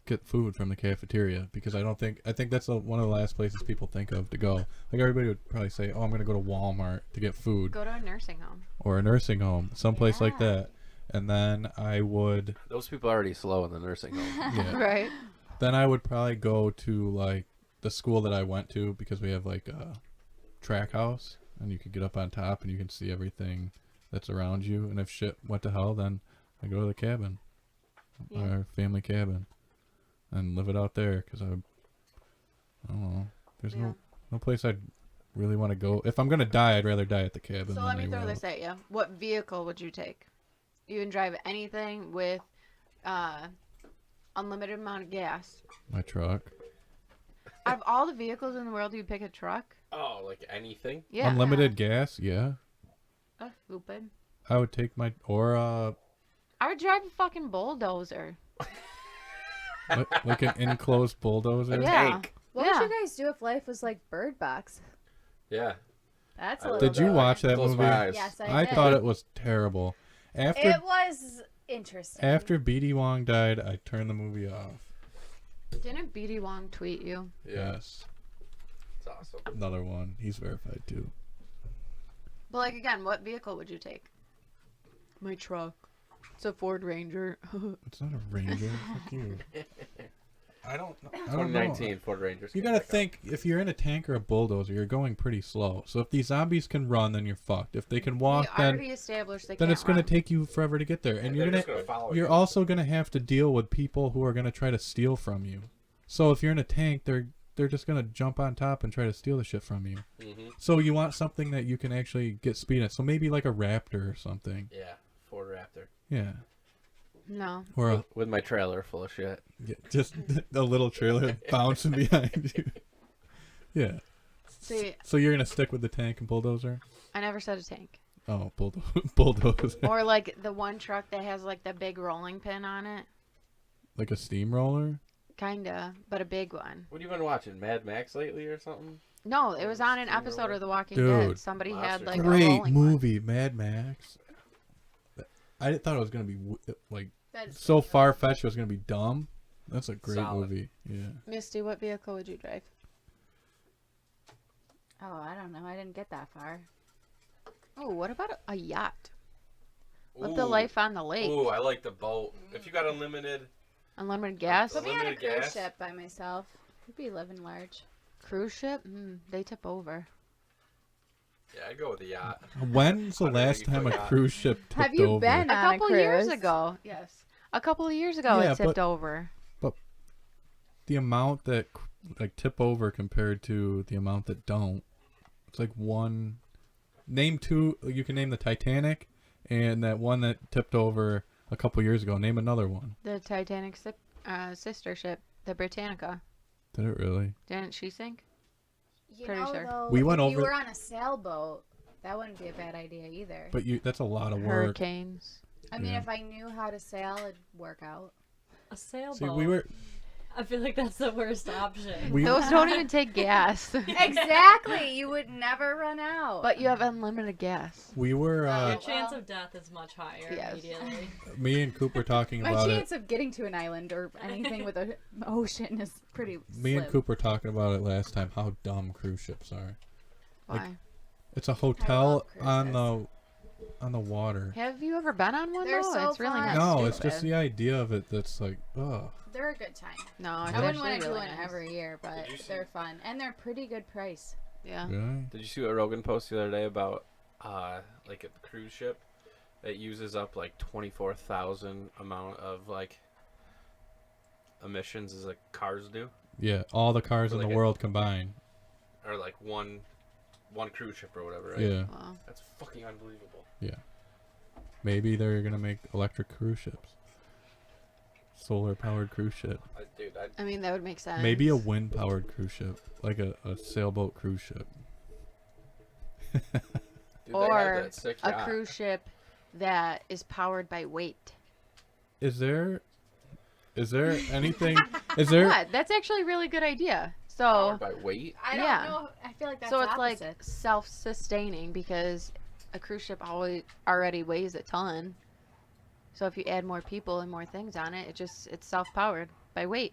Speaker 1: get food from the cafeteria because I think that's one of the last places people think of to go. Like everybody would probably say, "Oh, I'm going to go to Walmart to get food."
Speaker 2: Go to a nursing home.
Speaker 1: Or a nursing home, someplace like
Speaker 3: Yeah.
Speaker 1: that. And then I would
Speaker 4: Those people are already slow in the nursing home.
Speaker 1: yeah.
Speaker 2: Right.
Speaker 1: Then I would probably go to like the school that I went to because we have like a track house and you could get up on top and you can see everything that's around you. And if shit went to hell, then I go to the cabin, our family cabin, and live it out there because I don't know. There's no place I'd really want to go. If I'm gonna die, I'd rather die at the cabin.
Speaker 2: So
Speaker 1: than
Speaker 2: let me
Speaker 1: anywhere
Speaker 2: throw this
Speaker 1: else.
Speaker 2: at you. What vehicle would you take? You can drive anything with unlimited amount of gas.
Speaker 1: My truck.
Speaker 2: Out of all the vehicles in the world, you'd pick a truck?
Speaker 4: Oh, like anything?
Speaker 2: Yeah.
Speaker 1: Unlimited gas, yeah.
Speaker 2: That's stupid.
Speaker 1: I would take my
Speaker 2: I would drive a fucking bulldozer.
Speaker 1: like an enclosed bulldozer.
Speaker 2: Yeah.
Speaker 4: Tank.
Speaker 3: What
Speaker 2: Yeah.
Speaker 3: would you guys do if life was like Bird Box?
Speaker 4: Yeah.
Speaker 3: That's
Speaker 4: I
Speaker 3: a
Speaker 4: love
Speaker 3: little
Speaker 1: Did you
Speaker 3: bit
Speaker 1: watch that
Speaker 4: Close
Speaker 1: movie?
Speaker 4: my eyes.
Speaker 3: Yes,
Speaker 1: I
Speaker 3: did.
Speaker 1: thought it was terrible. After
Speaker 3: It was interesting.
Speaker 1: after BD Wong died, I turned the movie off.
Speaker 2: Didn't BD Wong tweet you?
Speaker 4: Yeah.
Speaker 1: Yes,
Speaker 4: It's awesome.
Speaker 1: another one. He's verified too.
Speaker 2: But like again, what vehicle would you take? My truck. It's a Ford Ranger.
Speaker 1: It's not a Ranger. Fuck you. I don't know.
Speaker 4: 2019 Ford Rangers.
Speaker 1: You
Speaker 4: came
Speaker 1: gotta
Speaker 4: back out.
Speaker 1: think, if you're in a tank or a bulldozer, you're going pretty slow. So if these zombies can run, then you're fucked. If they can walk,
Speaker 2: we
Speaker 1: then
Speaker 2: already established they
Speaker 1: then
Speaker 2: can't
Speaker 1: it's gonna
Speaker 2: run.
Speaker 1: take you forever to get there, and
Speaker 4: They're
Speaker 1: you're
Speaker 4: just
Speaker 1: gonna
Speaker 4: follow
Speaker 1: you're
Speaker 4: you.
Speaker 1: also gonna have to deal with people who are gonna try to steal from you. So if you're in a tank, they're just gonna jump on top and try to steal the shit from you.
Speaker 4: Mm-hmm.
Speaker 1: So you want something that you can actually get speed at. So maybe like a Raptor or something.
Speaker 4: Yeah. Ford Raptor.
Speaker 1: Yeah.
Speaker 2: No.
Speaker 1: Or a,
Speaker 4: With my trailer full of shit.
Speaker 1: yeah, just a little trailer bouncing behind you. Yeah.
Speaker 2: See,
Speaker 1: So you're gonna stick with the tank and bulldozer?
Speaker 2: I never said a tank.
Speaker 1: Oh, bulldozer.
Speaker 2: Or like the one truck that has like the big rolling pin on it.
Speaker 1: Like a steamroller?
Speaker 2: Kinda, but a big one.
Speaker 4: What have you been watching? Mad Max lately or something?
Speaker 2: No, it was on an
Speaker 4: Steamroller?
Speaker 2: episode of The Walking
Speaker 1: Dude.
Speaker 2: Dead. Somebody had
Speaker 4: Monster
Speaker 2: like a
Speaker 1: Great
Speaker 2: rolling one.
Speaker 1: movie, Mad Max. I thought it was gonna be like
Speaker 3: That's
Speaker 1: so far fetched. It was gonna be dumb. That's a great
Speaker 4: Solid.
Speaker 1: movie. Yeah.
Speaker 2: Misty, what vehicle would you drive?
Speaker 3: Oh, I don't know. I didn't get that far.
Speaker 2: Oh, what about a yacht? Live the
Speaker 4: Ooh.
Speaker 2: life on the lake.
Speaker 4: Ooh, I like the boat. If you got unlimited,
Speaker 2: Unlimited gas.
Speaker 3: Put me on a
Speaker 4: Unlimited
Speaker 3: cruise
Speaker 4: gas?
Speaker 3: ship by myself. I'd be living large.
Speaker 2: Cruise ship? They tip over.
Speaker 4: yeah, I'd go with the yacht.
Speaker 1: When's the
Speaker 4: 180
Speaker 1: last time a
Speaker 4: foot yacht.
Speaker 1: cruise ship tipped
Speaker 3: Have you
Speaker 1: over?
Speaker 3: been
Speaker 2: A
Speaker 3: on a
Speaker 2: couple years
Speaker 3: cruise?
Speaker 2: ago. Yes. A couple of years ago
Speaker 1: Yeah,
Speaker 2: it tipped
Speaker 1: but-
Speaker 2: over.
Speaker 1: The amount that like tip over compared to the amount that don't. It's like one. Name two. You can name the Titanic, and that one that tipped over a couple years ago. Name another one.
Speaker 2: The Titanic sister ship, the Britannica.
Speaker 1: Did it really?
Speaker 2: Didn't she sink?
Speaker 3: You
Speaker 2: Pretty
Speaker 3: know,
Speaker 2: sure.
Speaker 3: though,
Speaker 1: We went
Speaker 3: if
Speaker 1: over-
Speaker 3: you were on a sailboat, that wouldn't be a bad idea either.
Speaker 1: But that's a lot of work.
Speaker 2: Hurricanes.
Speaker 3: I mean,
Speaker 1: Yeah.
Speaker 3: if I knew how to sail, it'd work out.
Speaker 5: A sailboat.
Speaker 1: See, we were
Speaker 5: I feel like that's the worst option.
Speaker 1: we
Speaker 2: Those don't even take gas.
Speaker 3: Exactly. You would never run out.
Speaker 2: But you have unlimited gas.
Speaker 1: we were
Speaker 5: Your
Speaker 3: Oh.
Speaker 5: chance
Speaker 3: Well.
Speaker 5: of death is much higher
Speaker 2: Yes.
Speaker 5: immediately.
Speaker 1: me and Cooper talking
Speaker 3: my
Speaker 1: about it.
Speaker 3: chance of getting to an island or anything with an ocean is pretty
Speaker 1: Me and
Speaker 3: slim.
Speaker 1: Cooper talking about it last time. How dumb cruise ships are.
Speaker 2: Why?
Speaker 1: Like, It's a hotel
Speaker 3: love
Speaker 1: on the water.
Speaker 2: Have you ever been on one
Speaker 3: They're
Speaker 2: though?
Speaker 3: so
Speaker 2: It's really
Speaker 3: fun.
Speaker 2: not
Speaker 1: No, it's just
Speaker 2: stupid.
Speaker 1: the idea of it that's like, ugh.
Speaker 3: They're a good time.
Speaker 2: No, it's
Speaker 3: I wouldn't
Speaker 2: actually
Speaker 3: want to do
Speaker 2: really
Speaker 3: one
Speaker 2: nice.
Speaker 3: every year, but
Speaker 4: Did you see-
Speaker 3: they're fun and they're pretty good price.
Speaker 2: Yeah.
Speaker 1: Really?
Speaker 4: Did you see what Rogan posted the other day about like a cruise ship that uses up like 24,000 amount of like emissions as like cars do,
Speaker 1: Yeah, all the cars in
Speaker 4: Like
Speaker 1: the
Speaker 4: a-
Speaker 1: world combined.
Speaker 4: or like one cruise ship or whatever, right?
Speaker 1: Yeah,
Speaker 2: Wow.
Speaker 4: That's fucking unbelievable.
Speaker 1: maybe they're gonna make electric cruise ships, solar powered cruise ship.
Speaker 4: Dude,
Speaker 2: I mean, that would make sense.
Speaker 1: Maybe a wind powered cruise ship, like a sailboat cruise ship.
Speaker 4: dude, they
Speaker 2: Or
Speaker 4: have that sick
Speaker 2: a
Speaker 4: yacht.
Speaker 2: cruise ship that is powered by weight.
Speaker 1: Is there anything? Is there?
Speaker 2: What? That's actually a really good idea. So,
Speaker 4: Powered by weight.
Speaker 3: I don't
Speaker 2: Yeah.
Speaker 3: know. I feel like that's
Speaker 2: so it's
Speaker 3: opposite.
Speaker 2: like self-sustaining because a cruise ship already weighs a ton. So if you add more people and more things on it, it's self-powered by weight.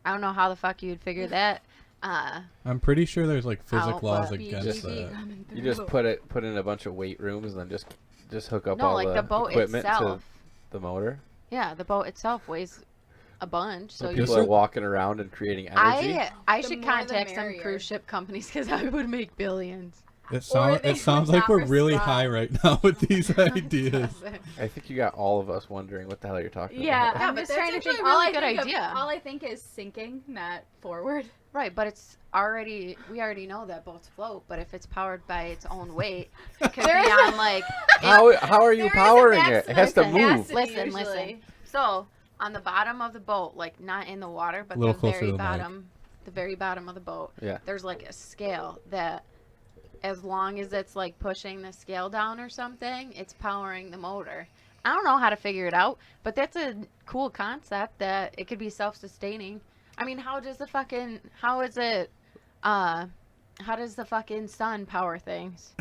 Speaker 2: I don't know how the fuck you'd figure that.
Speaker 1: I'm pretty sure there's like physics
Speaker 2: Out,
Speaker 1: laws
Speaker 2: but
Speaker 1: against
Speaker 3: BGB
Speaker 1: that.
Speaker 3: coming
Speaker 4: You just
Speaker 3: through.
Speaker 4: put in a bunch of weight rooms and then just hook up
Speaker 2: No,
Speaker 4: all
Speaker 2: like the boat
Speaker 4: equipment
Speaker 2: itself.
Speaker 4: to the motor.
Speaker 2: Yeah, the boat itself weighs a bunch.
Speaker 4: So
Speaker 2: So you
Speaker 4: people
Speaker 1: Yes,
Speaker 4: are
Speaker 1: sir.
Speaker 4: walking around and creating energy.
Speaker 2: I
Speaker 3: The
Speaker 2: should
Speaker 3: more the
Speaker 2: contact some
Speaker 3: merrier.
Speaker 2: cruise ship companies because I would make billions.
Speaker 1: It,
Speaker 3: they
Speaker 1: it sounds
Speaker 3: would
Speaker 1: like
Speaker 3: not
Speaker 1: we're really
Speaker 3: respond.
Speaker 1: high right now with these ideas.
Speaker 4: I think you got all of us wondering what the hell you're talking
Speaker 3: Yeah,
Speaker 4: about.
Speaker 2: Yeah,
Speaker 3: I'm
Speaker 2: but
Speaker 3: just
Speaker 2: that's
Speaker 3: trying to
Speaker 2: actually
Speaker 3: think.
Speaker 2: a really
Speaker 3: all I
Speaker 2: good
Speaker 3: think
Speaker 2: idea.
Speaker 3: all I think is sinking, not forward.
Speaker 2: Right, but we already know that boats float, but if it's powered by its own weight, it could be on like,
Speaker 4: How are you
Speaker 3: There is a
Speaker 4: powering it? It has to
Speaker 3: maximum
Speaker 4: move.
Speaker 3: capacity.
Speaker 2: listen.
Speaker 3: Usually.
Speaker 2: So on the bottom of the boat, like not in the water, but
Speaker 1: A little
Speaker 2: the
Speaker 1: closer
Speaker 2: very
Speaker 1: to the mic.
Speaker 2: bottom of the boat,
Speaker 4: Yeah.
Speaker 2: there's like a scale that as long as it's like pushing the scale down or something, it's powering the motor. I don't know how to figure it out, but that's a cool concept that it could be self-sustaining. I mean, how does the fucking sun power things?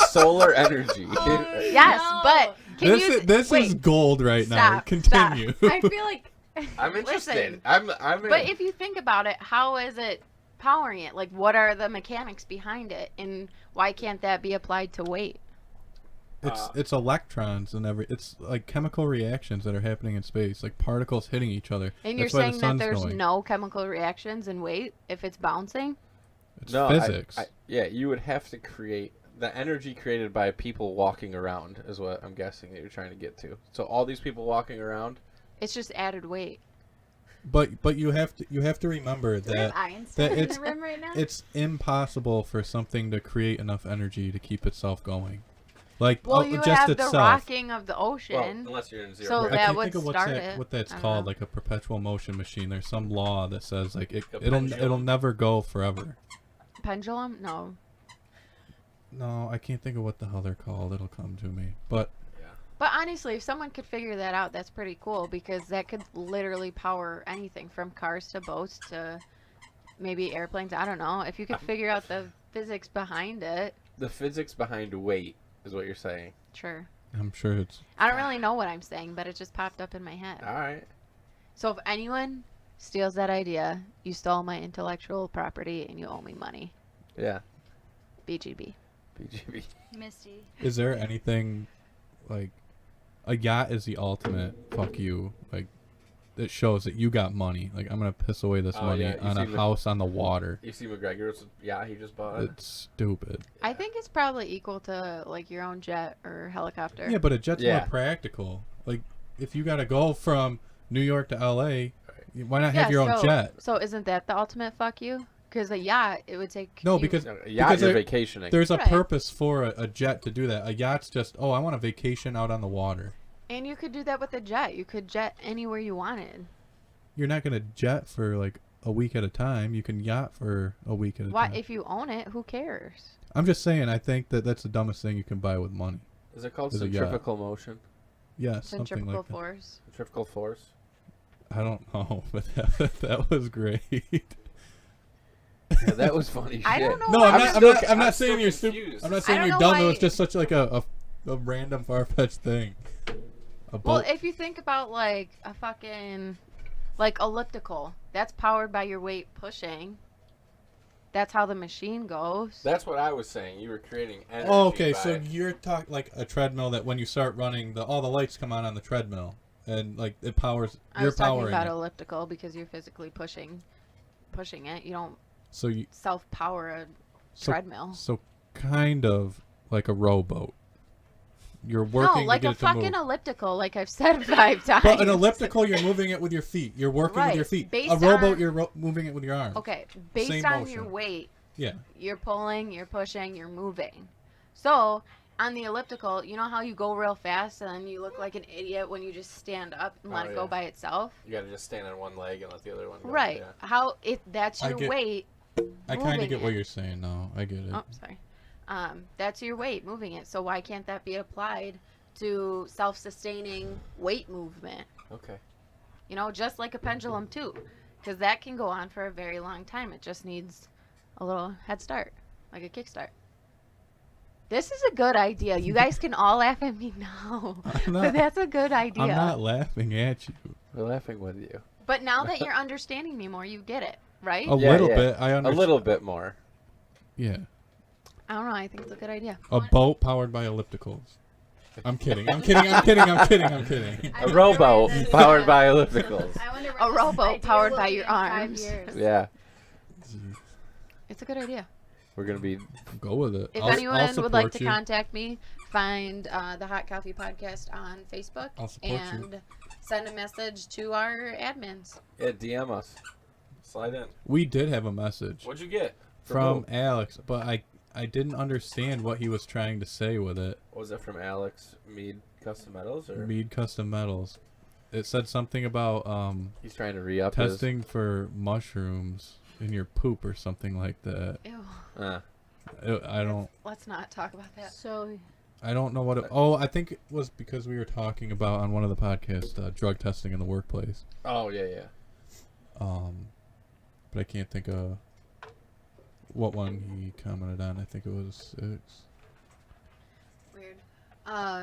Speaker 4: Solar energy.
Speaker 2: Yes,
Speaker 3: No.
Speaker 2: but can you
Speaker 1: This
Speaker 2: wait,
Speaker 1: is gold right now.
Speaker 2: stop,
Speaker 1: Continue.
Speaker 3: I feel like
Speaker 4: I'm interested.
Speaker 2: Listen,
Speaker 4: I'm in.
Speaker 2: But if you think about it, how is it powering it? Like, what are the mechanics behind it, and why can't that be applied to weight?
Speaker 1: It's electrons and it's like chemical reactions that are happening in space, like particles hitting each other.
Speaker 2: And you're
Speaker 1: That's why the
Speaker 2: saying that
Speaker 1: sun's
Speaker 2: there's
Speaker 1: going.
Speaker 2: no chemical reactions in weight if it's bouncing?
Speaker 1: It's
Speaker 4: no,
Speaker 1: physics.
Speaker 4: Yeah, you would have to create the energy created by people walking around is what I'm guessing that you're trying to get to. So all these people walking around.
Speaker 2: It's just added weight.
Speaker 1: But you have to remember
Speaker 3: do we have
Speaker 1: that
Speaker 3: Einstein in
Speaker 1: it's-
Speaker 3: the room right now.
Speaker 1: it's impossible for something to create enough energy to keep itself going. Like
Speaker 2: Well, you
Speaker 1: just
Speaker 2: have
Speaker 1: itself.
Speaker 2: the rocking of the
Speaker 4: Well,
Speaker 2: ocean.
Speaker 4: unless you're in zero.
Speaker 2: So
Speaker 4: gravity.
Speaker 1: I
Speaker 2: that
Speaker 1: can't
Speaker 2: would
Speaker 1: think of
Speaker 2: start it.
Speaker 1: what that's
Speaker 2: I don't
Speaker 1: called,
Speaker 2: know.
Speaker 1: like a perpetual motion machine. There's some law that says like
Speaker 4: A
Speaker 1: it'll
Speaker 4: pendulum.
Speaker 1: never go forever.
Speaker 2: Pendulum? No.
Speaker 1: No, I can't think of what the hell they're called. It'll come to me. But
Speaker 2: But honestly, if someone could figure that out, that's pretty cool because that could literally power anything from cars to boats to maybe airplanes. I don't know. If you could figure out the physics behind it,
Speaker 4: The physics behind weight is what you're saying.
Speaker 2: sure.
Speaker 1: I'm sure it's
Speaker 2: I don't really know what I'm saying, but it just popped up in my head.
Speaker 4: All right.
Speaker 2: So if anyone steals that idea, you stole my intellectual property and you owe me money.
Speaker 4: Yeah.
Speaker 2: BGB.
Speaker 4: BGB.
Speaker 3: Misty.
Speaker 1: Is there anything like a yacht is the ultimate fuck you, like that shows that you got money. Like I'm gonna piss away this
Speaker 4: Oh,
Speaker 1: money
Speaker 4: yeah, you
Speaker 1: on a
Speaker 4: see the-
Speaker 1: house on the water.
Speaker 4: You see McGregor's yacht he just bought?
Speaker 1: It's stupid.
Speaker 2: I think it's probably equal to like your own jet or helicopter.
Speaker 1: Yeah, but a jet's
Speaker 4: Yeah.
Speaker 1: more practical. Like if you gotta go from New York to LA, why not have your own
Speaker 2: so,
Speaker 1: jet?
Speaker 2: So isn't that the ultimate fuck you? Because a yacht, it would take.
Speaker 1: No,
Speaker 2: you-
Speaker 1: because
Speaker 4: No, yacht,
Speaker 1: because
Speaker 4: you're
Speaker 1: there-
Speaker 4: vacationing.
Speaker 1: there's a
Speaker 2: Right.
Speaker 1: purpose for a jet to do that. A yacht's just, oh, I want a vacation out on the water.
Speaker 2: And you could do that with a jet. You could jet anywhere you wanted.
Speaker 1: You're not gonna jet for like a week at a time. You can yacht for a week at a
Speaker 2: Why?
Speaker 1: time.
Speaker 2: If you own it, who cares?
Speaker 1: I'm just saying, I think that that's the dumbest thing you can buy with money.
Speaker 4: Is it called
Speaker 1: There's a yacht.
Speaker 4: centrifugal motion?
Speaker 1: Yes, something
Speaker 2: Centrifugal
Speaker 1: like that.
Speaker 2: force.
Speaker 4: Centrifugal force?
Speaker 1: I don't know, but that was great.
Speaker 4: Yeah, that was funny shit.
Speaker 2: I don't know
Speaker 1: No,
Speaker 2: why
Speaker 1: I'm
Speaker 2: this-
Speaker 1: not
Speaker 4: I'm
Speaker 1: saying
Speaker 4: still
Speaker 1: you're stupid.
Speaker 4: confused.
Speaker 1: I'm not
Speaker 2: I
Speaker 1: saying
Speaker 2: don't
Speaker 1: you're
Speaker 2: know
Speaker 1: dumb. It
Speaker 2: why-
Speaker 1: was just such like a random far fetched thing. A
Speaker 2: Well,
Speaker 1: boat.
Speaker 2: if you think about like a fucking like elliptical, that's powered by your weight pushing. That's how the machine goes.
Speaker 4: That's what I was saying. You were creating energy.
Speaker 1: Oh, okay,
Speaker 4: by-
Speaker 1: so you're talking like a treadmill that when you start running, all the lights come on the treadmill, and like it powers.
Speaker 2: I
Speaker 1: You're
Speaker 2: was talking
Speaker 1: powering
Speaker 2: about
Speaker 1: it.
Speaker 2: elliptical because you're physically pushing it. You don't
Speaker 1: So you
Speaker 2: self-power a
Speaker 1: so,
Speaker 2: treadmill.
Speaker 1: so kind of like a rowboat. You're
Speaker 2: No,
Speaker 1: working
Speaker 2: like
Speaker 1: to
Speaker 2: a
Speaker 1: get it to move.
Speaker 2: fucking elliptical, like I've said 5 times.
Speaker 1: But an elliptical, you're moving it with your feet. You're working with
Speaker 2: Right,
Speaker 1: your feet.
Speaker 2: based
Speaker 1: A rowboat,
Speaker 2: on-
Speaker 1: you're moving it with your arms.
Speaker 2: Okay, based
Speaker 1: Same
Speaker 2: on
Speaker 1: motion.
Speaker 2: your weight,
Speaker 1: Yeah.
Speaker 2: you're pulling, you're pushing, you're moving. So on the elliptical, you know how you go real fast and then you look like an idiot when you just stand up and let
Speaker 4: Oh,
Speaker 2: it
Speaker 4: yeah.
Speaker 2: go by itself?
Speaker 4: You gotta just stand on one leg and let the other one go.
Speaker 2: Right.
Speaker 4: Yeah.
Speaker 2: How that's
Speaker 1: I
Speaker 2: your
Speaker 1: get-
Speaker 2: weight.
Speaker 1: I kind
Speaker 2: moving
Speaker 1: of get what
Speaker 2: it.
Speaker 1: you're saying now. I get it.
Speaker 2: Oh, sorry. That's your weight moving it. So why can't that be applied to self-sustaining weight movement?
Speaker 4: Okay.
Speaker 2: You know, just like a pendulum too, because that can go on for a very long time. It just needs a little head start, like a kickstart.
Speaker 3: This is a good idea. You guys can all laugh at me now.
Speaker 1: I'm
Speaker 3: But
Speaker 1: not,
Speaker 3: that's a good idea.
Speaker 1: I'm not laughing at you.
Speaker 4: We're laughing with you.
Speaker 3: But now that you're understanding me more, you get it, right?
Speaker 1: A little bit. I
Speaker 4: A
Speaker 1: understand.
Speaker 4: little bit more.
Speaker 1: Yeah.
Speaker 3: I don't know. I think it's a good idea.
Speaker 1: A boat powered by ellipticals. I'm kidding. I'm kidding. I'm kidding. I'm kidding. I'm kidding.
Speaker 4: A rowboat powered by ellipticals.
Speaker 3: I wonder a rowboat powered by your arms.
Speaker 4: Yeah.
Speaker 3: It's a good idea.
Speaker 4: We're going to be...
Speaker 1: Go with it.
Speaker 3: If
Speaker 1: I'll
Speaker 3: anyone would like
Speaker 1: support
Speaker 3: to
Speaker 1: you.
Speaker 3: contact me, find the Hot Coffee Podcast on Facebook
Speaker 1: I'll support you.
Speaker 3: and send a message to our admins.
Speaker 4: Yeah, DM us. Slide in.
Speaker 1: We did have a message
Speaker 4: What'd you get?
Speaker 1: from Alex, but I didn't understand what he was trying to say with it.
Speaker 4: Was it from Alex Mead Custom Metals? Or
Speaker 1: Mead Custom Metals. It said something about
Speaker 4: he's trying to re-up
Speaker 1: testing for mushrooms in your poop or something like that.
Speaker 3: Ew.
Speaker 4: his...
Speaker 1: I don't.
Speaker 3: Let's not talk about that.
Speaker 5: So
Speaker 1: I don't know what it. Oh, I think it was because we were talking about on one of the podcasts drug testing in the workplace.
Speaker 4: Oh, yeah, yeah.
Speaker 1: But I can't think of what one he commented on. I think it was 6.
Speaker 3: Weird.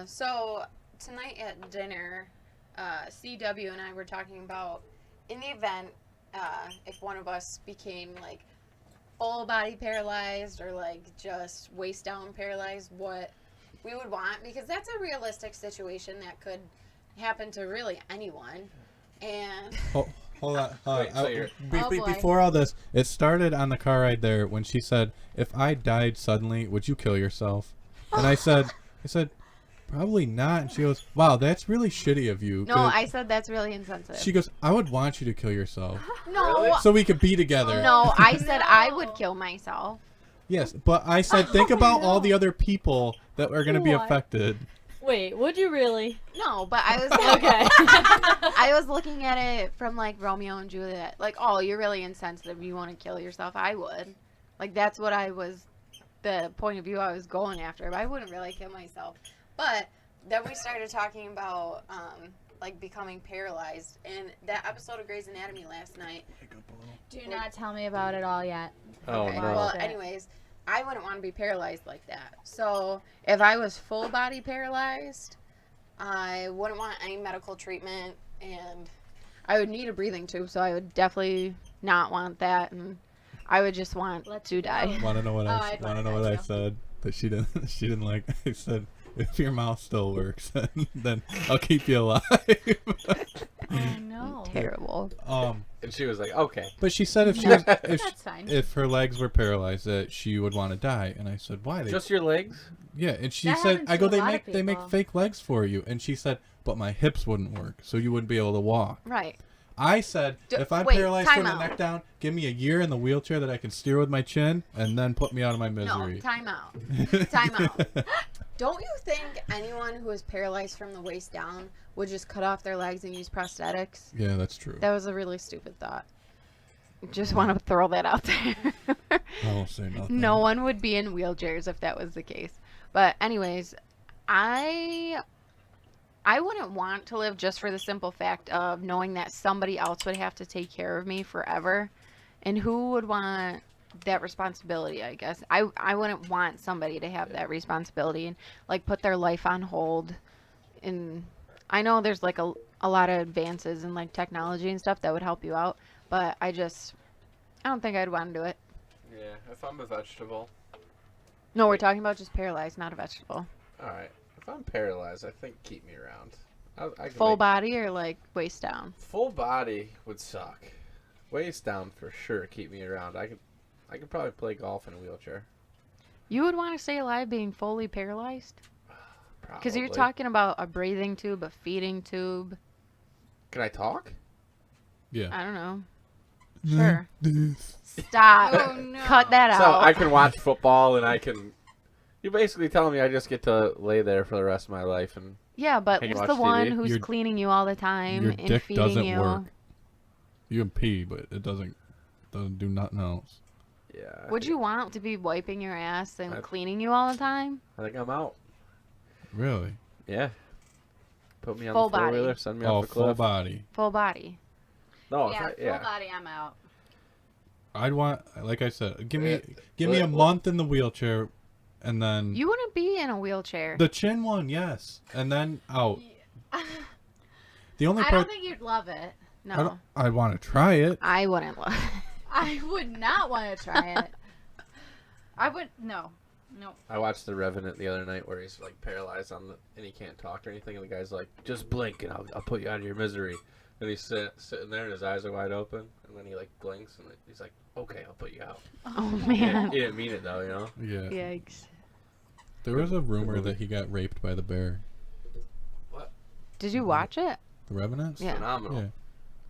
Speaker 3: So tonight at dinner, CW and I were talking about in the event if one of us became like full body paralyzed or like just waist down paralyzed, what we would want, because that's a realistic situation that could happen to really anyone. And
Speaker 1: Hold on.
Speaker 4: Wait, so you're-
Speaker 3: Oh, boy.
Speaker 1: Before all this, it started on the car ride there when she said, "If I died suddenly, would you kill yourself?" And I said, "Probably not." And she goes, "Wow, that's really shitty of you."
Speaker 3: no,
Speaker 1: 'Cause
Speaker 3: I said that's really insensitive.
Speaker 1: She goes, "I would want you to kill yourself
Speaker 3: no,
Speaker 4: Really?
Speaker 1: so we could be together."
Speaker 3: no, I said I would kill myself.
Speaker 1: Yes, but I said, think about all the other people that are going to be
Speaker 5: What?
Speaker 1: affected.
Speaker 5: wait, would you really?
Speaker 3: No, but I was
Speaker 5: Okay.
Speaker 3: I was looking at it from like Romeo and Juliet. Like, oh, you're really insensitive. You want to kill yourself. I would. Like, that's what the point of view I was going after. But I wouldn't really kill myself. But then we started talking about like becoming paralyzed. And that episode of Grey's Anatomy last night.
Speaker 6: Do not tell me about it all yet.
Speaker 4: Oh,
Speaker 3: Okay,
Speaker 4: no.
Speaker 3: well,
Speaker 6: Okay.
Speaker 3: anyways, I wouldn't want to be paralyzed like that. So if I was full body paralyzed, I wouldn't want any medical treatment, and I would need a breathing tube. So I would definitely not want that, and I would just want to die.
Speaker 1: Want to know what
Speaker 6: I'd
Speaker 1: want to
Speaker 6: wanna
Speaker 1: know
Speaker 6: die
Speaker 1: what I
Speaker 6: too.
Speaker 1: said? That she didn't. She didn't like. I said, "If your mouth still works, then I'll keep you alive."
Speaker 6: Oh no.
Speaker 3: Terrible.
Speaker 4: And she was like, okay.
Speaker 1: But she said if she was,
Speaker 6: That's fine.
Speaker 1: if her legs were paralyzed, that she would want to die. And I said, "Why?"
Speaker 4: Just your legs?
Speaker 1: Yeah, and she
Speaker 6: That
Speaker 1: said,
Speaker 6: happens
Speaker 1: "I
Speaker 6: to
Speaker 1: go,
Speaker 6: a
Speaker 1: they
Speaker 6: lot of
Speaker 1: make
Speaker 6: people.
Speaker 1: fake legs for you." And she said, "But my hips wouldn't work, so you wouldn't be able to walk."
Speaker 3: Right.
Speaker 1: I said, if I'm
Speaker 3: wait,
Speaker 1: paralyzed
Speaker 3: time
Speaker 1: from the
Speaker 3: out.
Speaker 1: neck down, give me a year in the wheelchair that I can steer with my chin, and then put me out of my misery.
Speaker 3: No, time out. Time out. Don't you think anyone who is paralyzed from the waist down would just cut off their legs and use prosthetics?
Speaker 1: Yeah, that's true.
Speaker 3: That was a really stupid thought. Just want to throw that out there.
Speaker 1: I won't say nothing.
Speaker 3: No one would be in wheelchairs if that was the case. But anyways, I wouldn't want to live just for the simple fact of knowing that somebody else would have to take care of me forever. And who would want that responsibility, I guess? I wouldn't want somebody to have that responsibility and like put their life on hold. And I know there's like a lot of advances in like technology and stuff that would help you out, but I don't think I'd want to do it.
Speaker 4: Yeah, if I'm a vegetable.
Speaker 3: No, we're talking about just paralyzed, not a vegetable.
Speaker 4: Alright. If I'm paralyzed, I think keep me around. I can
Speaker 3: Full
Speaker 4: make-
Speaker 3: body or like waist down?
Speaker 4: Full body would suck. Waist down for sure. Keep me around. I could probably play golf in a wheelchair.
Speaker 3: You would want to stay alive being fully paralyzed? Because you're
Speaker 4: Probably.
Speaker 3: talking about a breathing tube, a feeding tube.
Speaker 4: Can I talk?
Speaker 1: Yeah.
Speaker 3: I don't know. Sure. Stop.
Speaker 6: Oh, no.
Speaker 3: Cut that
Speaker 4: So
Speaker 3: out.
Speaker 4: I can watch football and I can. You're basically telling me I just get to lay there for the rest of my life and.
Speaker 3: Yeah, but
Speaker 4: Can you
Speaker 3: who's
Speaker 4: watch
Speaker 3: the one
Speaker 4: TV?
Speaker 3: who's
Speaker 1: Your-
Speaker 3: cleaning you all the time
Speaker 1: Your
Speaker 3: and
Speaker 1: dick
Speaker 3: feeding
Speaker 1: doesn't
Speaker 3: you?
Speaker 1: work. You can pee, but it doesn't do nothing else.
Speaker 4: Yeah. I
Speaker 3: Would
Speaker 4: think-
Speaker 3: you want to be wiping your ass and
Speaker 4: I-
Speaker 3: cleaning you all the time?
Speaker 4: I think I'm out.
Speaker 1: Really?
Speaker 4: Yeah. Put me on
Speaker 3: Full
Speaker 4: the
Speaker 3: body.
Speaker 4: four-wheeler, send me
Speaker 1: Oh,
Speaker 4: off the
Speaker 1: full
Speaker 4: cliff.
Speaker 1: body.
Speaker 3: Full body.
Speaker 4: No,
Speaker 6: Yeah,
Speaker 4: if
Speaker 6: full body, I'm out.
Speaker 1: I'd want, like I said, give me
Speaker 4: Wait,
Speaker 1: a month in the wheelchair, and then
Speaker 2: You wouldn't be in a wheelchair.
Speaker 1: the chin one, yes, and then out. The only
Speaker 3: I
Speaker 1: part
Speaker 3: don't think you'd love it.
Speaker 2: No,
Speaker 1: I want to try it.
Speaker 2: I wouldn't love it.
Speaker 3: I would not want to try it. I would no.
Speaker 4: I watched The Revenant the other night where he's like paralyzed and he can't talk or anything, and the guy's like, "Just blink and I'll put you out of your misery." And he's sitting there and his eyes are wide open, and then he like blinks and he's like, "Okay, I'll put you out."
Speaker 2: Oh
Speaker 4: He
Speaker 2: man.
Speaker 4: didn't mean it though, you know.
Speaker 1: Yeah.
Speaker 2: Yikes.
Speaker 1: There was a rumor that he got raped by the bear.
Speaker 2: Did you watch it?
Speaker 1: The Revenant?
Speaker 2: Yeah.
Speaker 4: Phenomenal.
Speaker 1: Yeah.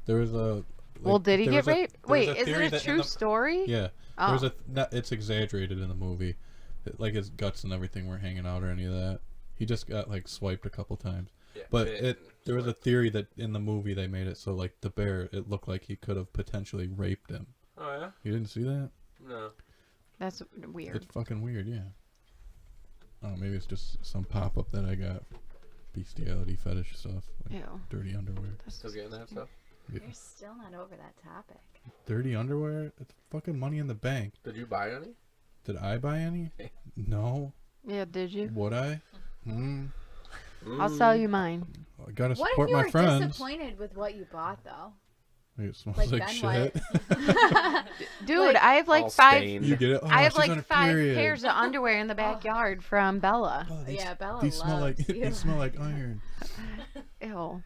Speaker 1: There was a.
Speaker 2: Well, did he
Speaker 1: there
Speaker 2: get
Speaker 1: was a-
Speaker 2: raped?
Speaker 1: there was
Speaker 2: Wait,
Speaker 1: a
Speaker 2: is
Speaker 1: theory
Speaker 2: it
Speaker 1: that
Speaker 2: a
Speaker 1: in
Speaker 2: true
Speaker 1: the-
Speaker 2: story?
Speaker 1: Yeah.
Speaker 2: Oh.
Speaker 1: There was a. It's exaggerated in the movie. Like his guts and everything were hanging out or any of that. He just got like swiped a couple times.
Speaker 4: Yeah,
Speaker 1: But
Speaker 4: bit
Speaker 1: there was a theory that in the movie they made it so like the bear, it looked like he could have potentially raped him.
Speaker 4: Oh yeah.
Speaker 1: You didn't see that?
Speaker 4: No.
Speaker 2: That's weird.
Speaker 1: It's fucking weird, yeah. Oh, maybe it's just some pop up that I got. Bestiality fetish stuff. Like
Speaker 2: Ew.
Speaker 1: dirty underwear.
Speaker 4: Still getting that stuff.
Speaker 1: Yeah.
Speaker 3: You're still not over that topic.
Speaker 1: Dirty underwear? It's fucking money in the bank.
Speaker 4: Did you buy any?
Speaker 1: Did I buy any? No.
Speaker 2: Yeah, did you?
Speaker 1: Would I?
Speaker 2: I'll sell you mine.
Speaker 1: I gotta
Speaker 3: What if
Speaker 1: support
Speaker 3: you
Speaker 1: my
Speaker 3: were
Speaker 1: friends.
Speaker 3: disappointed with what you bought though?
Speaker 1: It smells
Speaker 3: Like
Speaker 1: like,
Speaker 3: then
Speaker 1: shit.
Speaker 2: Dude,
Speaker 3: Like-
Speaker 2: I have like
Speaker 4: All
Speaker 2: five.
Speaker 4: stained.
Speaker 1: You get it? Oh,
Speaker 2: I have
Speaker 1: she's on
Speaker 2: like
Speaker 1: a
Speaker 2: 5
Speaker 1: period.
Speaker 2: pairs of underwear in the backyard from Bella.
Speaker 1: Oh, these,
Speaker 3: Yeah, Bella
Speaker 1: these smell like
Speaker 3: loves you.
Speaker 1: they smell like iron.
Speaker 2: Ew.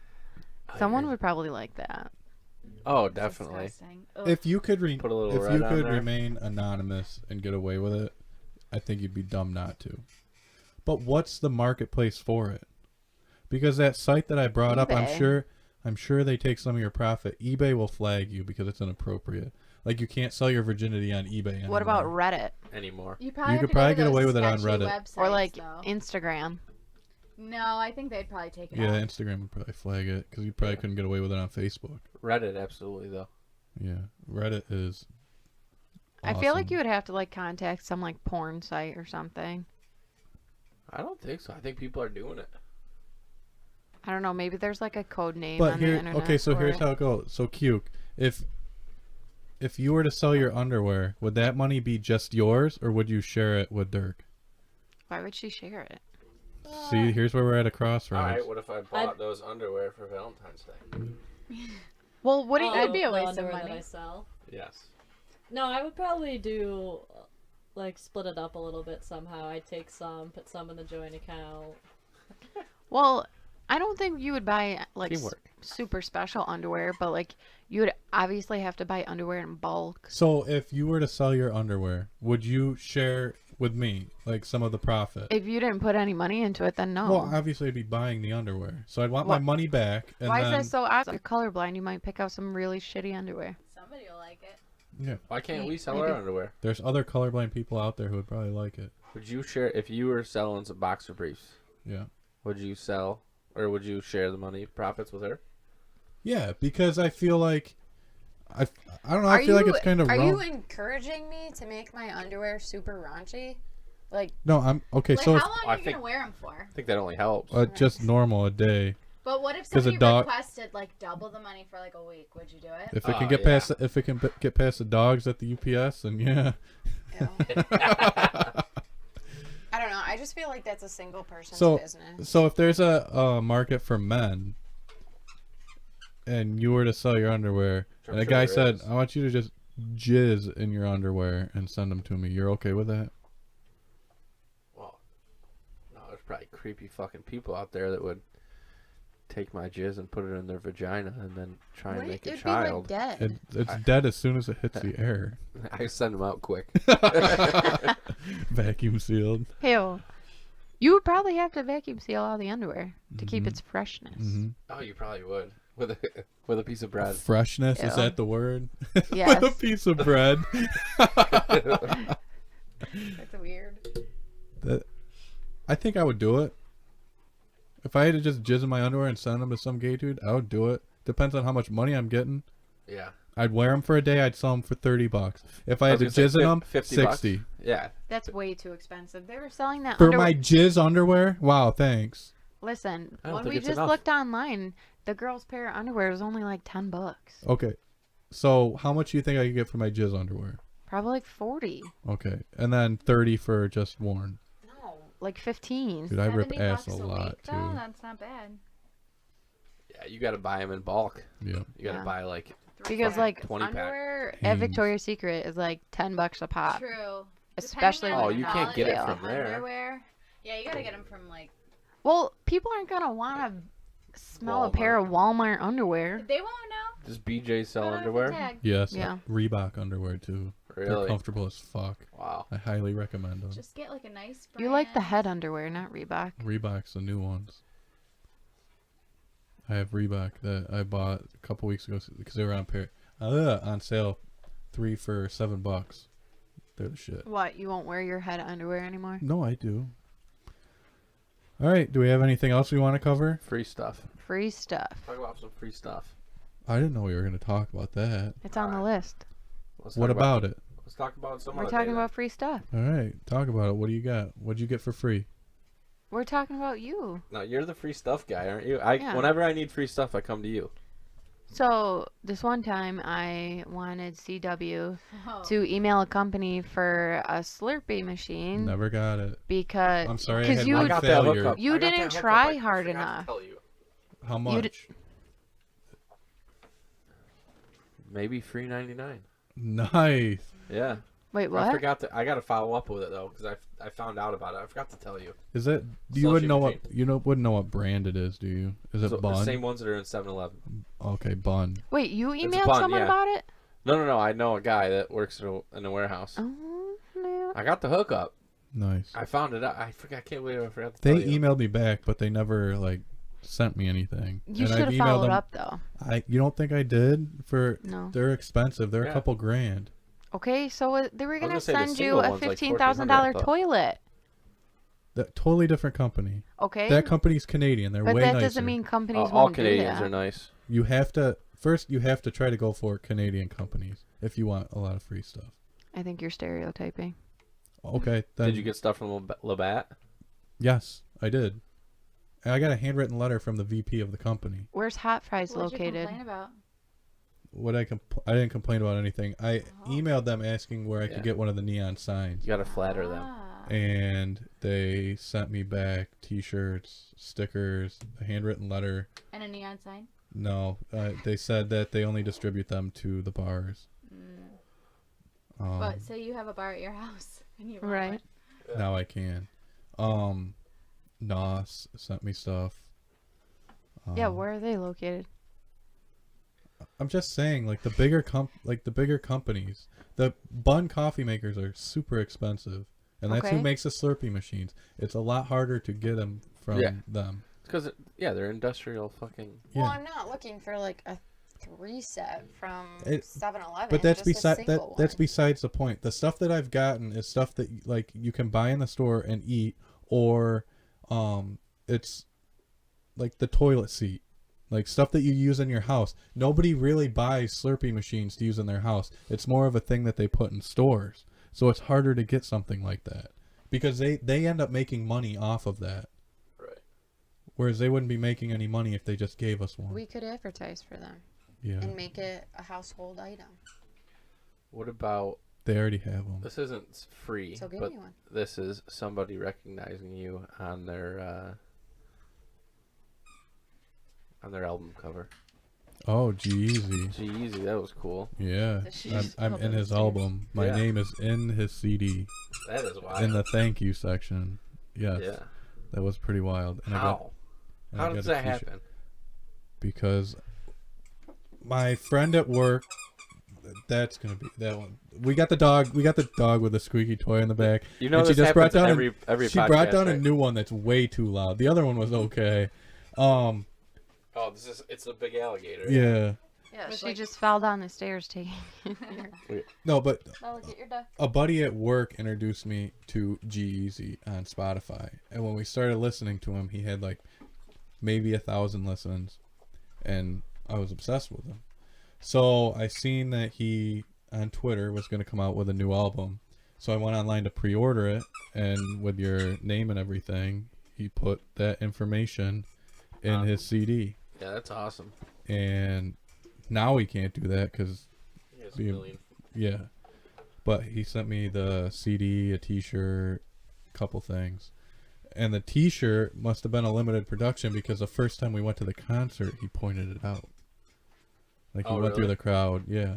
Speaker 2: Someone would probably like that.
Speaker 4: Oh, definitely.
Speaker 3: Disgusting. Ugh.
Speaker 1: If you could
Speaker 4: Put a little
Speaker 1: if
Speaker 4: red
Speaker 1: you
Speaker 4: on
Speaker 1: could
Speaker 4: there.
Speaker 1: remain anonymous and get away with it, I think you'd be dumb not to. But what's the marketplace for it? Because that site that I brought up,
Speaker 2: eBay.
Speaker 1: I'm sure they take some of your profit. eBay will flag you because it's inappropriate. Like you can't sell your virginity on eBay anymore.
Speaker 2: What about Reddit
Speaker 4: Anymore.
Speaker 3: You
Speaker 1: You
Speaker 3: probably
Speaker 1: could
Speaker 3: have to go
Speaker 1: probably
Speaker 3: to
Speaker 1: get
Speaker 3: those
Speaker 1: away with it on
Speaker 3: sketchy
Speaker 1: Reddit.
Speaker 3: websites,
Speaker 2: or like
Speaker 3: though.
Speaker 2: Instagram?
Speaker 3: No, I think they'd probably take it
Speaker 1: Yeah,
Speaker 3: out.
Speaker 1: Instagram would probably flag it because you probably couldn't get away with it on Facebook.
Speaker 4: Reddit, absolutely though.
Speaker 1: Yeah, Reddit is.
Speaker 2: I feel like
Speaker 1: awesome.
Speaker 2: you would have to like contact some like porn site or something.
Speaker 4: I don't think so. I think people are doing it.
Speaker 2: I don't know. Maybe there's like a code name
Speaker 1: But
Speaker 2: on
Speaker 1: here,
Speaker 2: the internet.
Speaker 1: okay, so
Speaker 2: for
Speaker 1: here's
Speaker 2: it.
Speaker 1: how it goes. So, Cuke, if you were to sell your underwear, would that money be just yours, or would you share it with Dirk?
Speaker 2: Why would she share it?
Speaker 1: See, here's where we're at a
Speaker 4: All
Speaker 1: crossroads.
Speaker 4: right. What if I bought those underwear for Valentine's Day?
Speaker 2: Well, what do you?
Speaker 3: That'd be a
Speaker 5: the
Speaker 3: waste of
Speaker 5: underwear that
Speaker 3: money.
Speaker 5: I sell.
Speaker 4: Yes.
Speaker 5: No, I would probably do like split it up a little bit somehow. I'd take some, put some in the joint account.
Speaker 2: Well, I don't think you would buy like
Speaker 4: Teamwork.
Speaker 2: super special underwear, but like you would obviously have to buy underwear in bulk.
Speaker 1: So, if you were to sell your underwear, would you share with me, like, some of the profit?
Speaker 2: If you didn't put any money into it, then no.
Speaker 1: Well, obviously, I'd be buying the underwear. So, I'd want my
Speaker 2: What-
Speaker 1: money back. And
Speaker 2: Why
Speaker 1: then,
Speaker 2: is that so obvious? You're colorblind. You might pick out some really shitty underwear.
Speaker 3: Somebody will like it.
Speaker 1: Yeah,
Speaker 4: Why can't we sell
Speaker 2: Maybe.
Speaker 4: our underwear?
Speaker 1: there's other colorblind people out there who would probably like it.
Speaker 4: Would you share if you were selling some boxer briefs?
Speaker 1: Yeah.
Speaker 4: Would you sell or would you share the money profits with her?
Speaker 1: Yeah, because I feel like I don't know. I feel like it's kind of
Speaker 2: Are
Speaker 1: wrong.
Speaker 2: you encouraging me to make my underwear super raunchy? Like,
Speaker 1: No, I'm okay.
Speaker 3: Like,
Speaker 1: So
Speaker 3: how long
Speaker 4: I
Speaker 3: are you
Speaker 4: think-
Speaker 3: gonna wear them for?
Speaker 4: I think that only helps.
Speaker 1: just normal a day.
Speaker 3: But what if
Speaker 1: 'Cause a
Speaker 3: somebody
Speaker 1: dog-
Speaker 3: requested like double the money for like a week? Would you do it?
Speaker 1: If it can
Speaker 4: Oh,
Speaker 1: get
Speaker 4: yeah.
Speaker 1: past, if it can get past the dogs at the UPS, then yeah.
Speaker 2: ew. I don't know. I just feel like that's a single person's
Speaker 1: So,
Speaker 2: business.
Speaker 1: so if there's a market for men, and you were to sell your underwear,
Speaker 4: I'm
Speaker 1: and a
Speaker 4: sure
Speaker 1: guy
Speaker 4: there
Speaker 1: said,
Speaker 4: is.
Speaker 1: "I want you to just jizz in your underwear and send them to me," you're okay with that?
Speaker 4: Well, no, there's probably creepy fucking people out there that would take my jizz and put it in their vagina and then try and make a
Speaker 2: It'd
Speaker 4: child.
Speaker 2: be like dead.
Speaker 1: It's dead as soon as it hits the air.
Speaker 4: I send them out quick.
Speaker 1: Vacuum sealed.
Speaker 2: Ew. You would probably have to vacuum seal all the underwear to keep its freshness.
Speaker 1: Mm-hmm.
Speaker 4: Oh, you probably would with a piece of bread.
Speaker 1: Freshness, is
Speaker 2: Ew.
Speaker 1: that the word?
Speaker 2: Yes.
Speaker 1: With a piece of bread.
Speaker 2: That's weird.
Speaker 1: I think I would do it. If I had to just jizz in my underwear and send them to some gay dude, I would do it. Depends on how much money I'm getting.
Speaker 4: Yeah.
Speaker 1: I'd wear them for a day. I'd sell them for $30. If I
Speaker 4: I
Speaker 1: had
Speaker 4: was
Speaker 1: to
Speaker 4: gonna say
Speaker 1: jizz in them,
Speaker 4: 50
Speaker 1: $60.
Speaker 4: bucks. Yeah.
Speaker 2: That's way too expensive. They were selling that
Speaker 1: For
Speaker 2: underwear.
Speaker 1: my jizz underwear? Wow, thanks.
Speaker 2: Listen,
Speaker 4: I don't
Speaker 2: when
Speaker 4: think
Speaker 2: we
Speaker 4: it's
Speaker 2: just
Speaker 4: enough.
Speaker 2: looked online, the girl's pair of underwear was only like $10.
Speaker 1: Okay. So how much do you think I could get for my jizz underwear?
Speaker 2: Probably like 40.
Speaker 1: Okay. And then 30 for just worn.
Speaker 7: like 15.
Speaker 1: Dude, I rip
Speaker 3: 70
Speaker 1: ass a
Speaker 3: bucks
Speaker 1: lot
Speaker 3: week,
Speaker 1: too.
Speaker 3: though? That's not bad.
Speaker 4: Yeah, you got to buy them in bulk.
Speaker 1: Yeah.
Speaker 4: You got to
Speaker 7: Yeah.
Speaker 4: buy like
Speaker 7: Because like
Speaker 4: 20 pack.
Speaker 7: underwear at
Speaker 1: Hanes.
Speaker 7: Victoria's Secret is like $10 a pop.
Speaker 3: True.
Speaker 7: Especially
Speaker 3: Depending on
Speaker 4: Oh,
Speaker 3: the
Speaker 4: you can't get it
Speaker 3: quality
Speaker 4: from
Speaker 3: of
Speaker 4: there.
Speaker 3: Underwear. Yeah, you gotta get them from like.
Speaker 7: Well, people aren't gonna want to smell a pair of Walmart underwear.
Speaker 3: They won't know.
Speaker 4: Does BJ sell
Speaker 3: Put it on the
Speaker 4: underwear?
Speaker 3: tag.
Speaker 1: Yes.
Speaker 7: Yeah.
Speaker 1: Reebok underwear too. They're
Speaker 4: Really?
Speaker 1: comfortable as fuck.
Speaker 4: Wow.
Speaker 1: I highly recommend them.
Speaker 3: Just get like a nice.
Speaker 7: You like the
Speaker 3: brand.
Speaker 7: head underwear, not Reebok.
Speaker 1: Reebok's the new ones. I have Reebok that I bought a couple weeks ago because they were on sale, 3 for $7. They're the shit.
Speaker 7: What? You won't wear your head underwear anymore?
Speaker 1: No, I do. All right. Do we have anything else we want to cover?
Speaker 4: Free stuff.
Speaker 7: Free stuff.
Speaker 4: Talk about some free stuff.
Speaker 1: I didn't know we were going to talk about that.
Speaker 7: It's on the list.
Speaker 4: Let's
Speaker 1: What
Speaker 4: talk
Speaker 1: about it?
Speaker 4: Let's talk about some
Speaker 7: We're
Speaker 4: other
Speaker 7: talking
Speaker 4: day
Speaker 7: about free stuff.
Speaker 1: All right. Talk about it. What do you got? What'd you get for free?
Speaker 7: We're talking about you.
Speaker 4: then. No, you're the free stuff guy, aren't you?
Speaker 7: Yeah.
Speaker 4: Whenever I need free stuff, I come to you.
Speaker 7: So this one time I wanted CW
Speaker 3: Oh.
Speaker 7: to email a company for a Slurpee machine
Speaker 1: Never got it.
Speaker 7: because
Speaker 1: I'm sorry. I
Speaker 7: 'cause
Speaker 1: had
Speaker 7: you-
Speaker 1: one
Speaker 7: I
Speaker 4: got that
Speaker 1: failure.
Speaker 4: hookup.
Speaker 7: You
Speaker 4: I got
Speaker 7: didn't
Speaker 4: that hookup.
Speaker 7: try
Speaker 4: I
Speaker 7: hard
Speaker 4: forgot to
Speaker 7: enough.
Speaker 4: tell you.
Speaker 1: How
Speaker 7: You
Speaker 1: much?
Speaker 4: Maybe free 99.
Speaker 1: Nice.
Speaker 4: Yeah.
Speaker 7: Wait,
Speaker 4: I
Speaker 7: what?
Speaker 4: forgot to. I got to follow up with it though because I found out about it. I forgot to tell you.
Speaker 1: Is it? You
Speaker 4: Slushy
Speaker 1: wouldn't know what
Speaker 4: machine.
Speaker 1: wouldn't know what brand it is, do you? Is it
Speaker 4: So, the
Speaker 1: Bun?
Speaker 4: same ones that are in 7-Eleven.
Speaker 1: Okay, Bun.
Speaker 7: Wait, you
Speaker 4: It's a
Speaker 7: emailed
Speaker 4: bun,
Speaker 7: someone
Speaker 4: yeah.
Speaker 7: about it?
Speaker 4: No. I know a guy that works in a warehouse.
Speaker 7: Oh, no.
Speaker 4: I got the hookup.
Speaker 1: Nice.
Speaker 4: I found it out. I forgot. I can't believe I forgot to
Speaker 1: They
Speaker 4: tell you.
Speaker 1: emailed me back, but they never sent me anything.
Speaker 7: You
Speaker 1: And
Speaker 7: should
Speaker 1: I've
Speaker 7: have
Speaker 1: emailed
Speaker 7: followed
Speaker 1: them.
Speaker 7: up though.
Speaker 1: You don't think I did?
Speaker 7: No.
Speaker 1: They're expensive. They're
Speaker 4: Yeah.
Speaker 1: a couple grand.
Speaker 7: Okay, so they were gonna
Speaker 4: gonna say the
Speaker 7: send you
Speaker 4: single
Speaker 7: a
Speaker 4: one's like
Speaker 7: $15,000
Speaker 4: $1,400,
Speaker 7: toilet.
Speaker 1: That totally different company.
Speaker 7: Okay,
Speaker 1: That company's Canadian. They're
Speaker 7: but
Speaker 1: way
Speaker 7: that
Speaker 1: nicer.
Speaker 7: doesn't mean companies
Speaker 4: all
Speaker 7: won't
Speaker 4: Canadians
Speaker 7: do
Speaker 4: are
Speaker 7: that.
Speaker 4: nice.
Speaker 1: You have to try to go for Canadian companies if you want a lot of free stuff.
Speaker 7: I think you're stereotyping.
Speaker 1: Okay, then
Speaker 4: Did you get stuff from Labatt?
Speaker 1: yes, I did. And I got a handwritten letter from the VP of the company.
Speaker 7: Where's Hot Fries
Speaker 3: What'd you
Speaker 7: located?
Speaker 3: complain about?
Speaker 1: I didn't complain about anything. I
Speaker 3: Oh.
Speaker 1: emailed them asking where I
Speaker 4: Yeah.
Speaker 1: could get one of the neon signs.
Speaker 4: You gotta flatter them.
Speaker 3: Ah.
Speaker 1: And they sent me back T-shirts, stickers, a handwritten letter.
Speaker 3: And a neon sign.
Speaker 1: No, they said that they only distribute them to the bars.
Speaker 3: But say you have a bar at your house and you want
Speaker 7: Right.
Speaker 3: one.
Speaker 1: Now I can. Nos sent me stuff.
Speaker 7: Yeah, where are they located?
Speaker 1: I'm just saying, like the bigger companies, the Bun coffee makers are super expensive, and that's who
Speaker 7: Okay.
Speaker 1: makes the Slurpee machines. It's a lot harder to get them from
Speaker 4: Yeah.
Speaker 1: them.
Speaker 4: Because they're industrial fucking.
Speaker 1: Yeah.
Speaker 7: I'm not looking for like a 3-set from
Speaker 1: It-
Speaker 7: 7-Eleven.
Speaker 1: But that's that's besides the point. The stuff that I've gotten is stuff that like you can buy in the store and eat, or it's like the toilet seat, like stuff that you use in your house. Nobody really buys Slurpee machines to use in their house. It's more of a thing that they put in stores. So it's harder to get something like that because they end up making money off of that.
Speaker 4: Right.
Speaker 1: Whereas they wouldn't be making any money if they just gave us one.
Speaker 7: We could advertise for them
Speaker 1: Yeah,
Speaker 7: and make it a household item.
Speaker 4: What about
Speaker 1: they already have them.
Speaker 4: this? Isn't free,
Speaker 7: So give
Speaker 4: but
Speaker 7: me one.
Speaker 4: this is somebody recognizing you on their album cover.
Speaker 1: Oh, G-Eazy.
Speaker 4: Jeezy, that was cool.
Speaker 1: Yeah,
Speaker 7: She's
Speaker 1: I'm
Speaker 7: up
Speaker 1: in
Speaker 7: the
Speaker 1: his
Speaker 7: stairs.
Speaker 1: album. My
Speaker 4: Yeah.
Speaker 1: name is in his CD
Speaker 4: That is wild.
Speaker 1: in the thank you section. Yes,
Speaker 4: Yeah.
Speaker 1: that was pretty wild. And
Speaker 4: How?
Speaker 1: and
Speaker 4: How
Speaker 1: got
Speaker 4: does
Speaker 1: a
Speaker 4: that
Speaker 1: t-shirt.
Speaker 4: happen?
Speaker 1: Because my friend at work, that's gonna be that one. We got the dog. We got the dog with the squeaky toy in the back.
Speaker 4: You know
Speaker 1: And she
Speaker 4: this
Speaker 1: just brought
Speaker 4: happens
Speaker 1: down
Speaker 4: every
Speaker 1: she
Speaker 4: podcast,
Speaker 1: brought down a
Speaker 4: right?
Speaker 1: new one that's way too loud. The other one was okay.
Speaker 4: Oh, it's a big alligator.
Speaker 1: Yeah.
Speaker 3: Yeah, it's
Speaker 7: She
Speaker 3: like,
Speaker 7: just fell down the stairs taking.
Speaker 1: No, but
Speaker 3: oh, look at your duck.
Speaker 1: a buddy at work introduced me to G-Eazy on Spotify, and when we started listening to him, he had like maybe 1,000 listens, and I was obsessed with him. So I seen that he on Twitter was going to come out with a new album, so I went online to pre-order it, and with your name and everything, he put that information in his CD,
Speaker 4: Yeah, that's awesome.
Speaker 1: and now he can't do that because
Speaker 4: He has a
Speaker 1: Be-
Speaker 4: million.
Speaker 1: yeah. But he sent me the CD, a T-shirt, a couple things. And the T-shirt must have been a limited production because the first time we went to the concert, he pointed it out. Like he
Speaker 4: Oh,
Speaker 1: went through
Speaker 4: really?
Speaker 1: the crowd, yeah.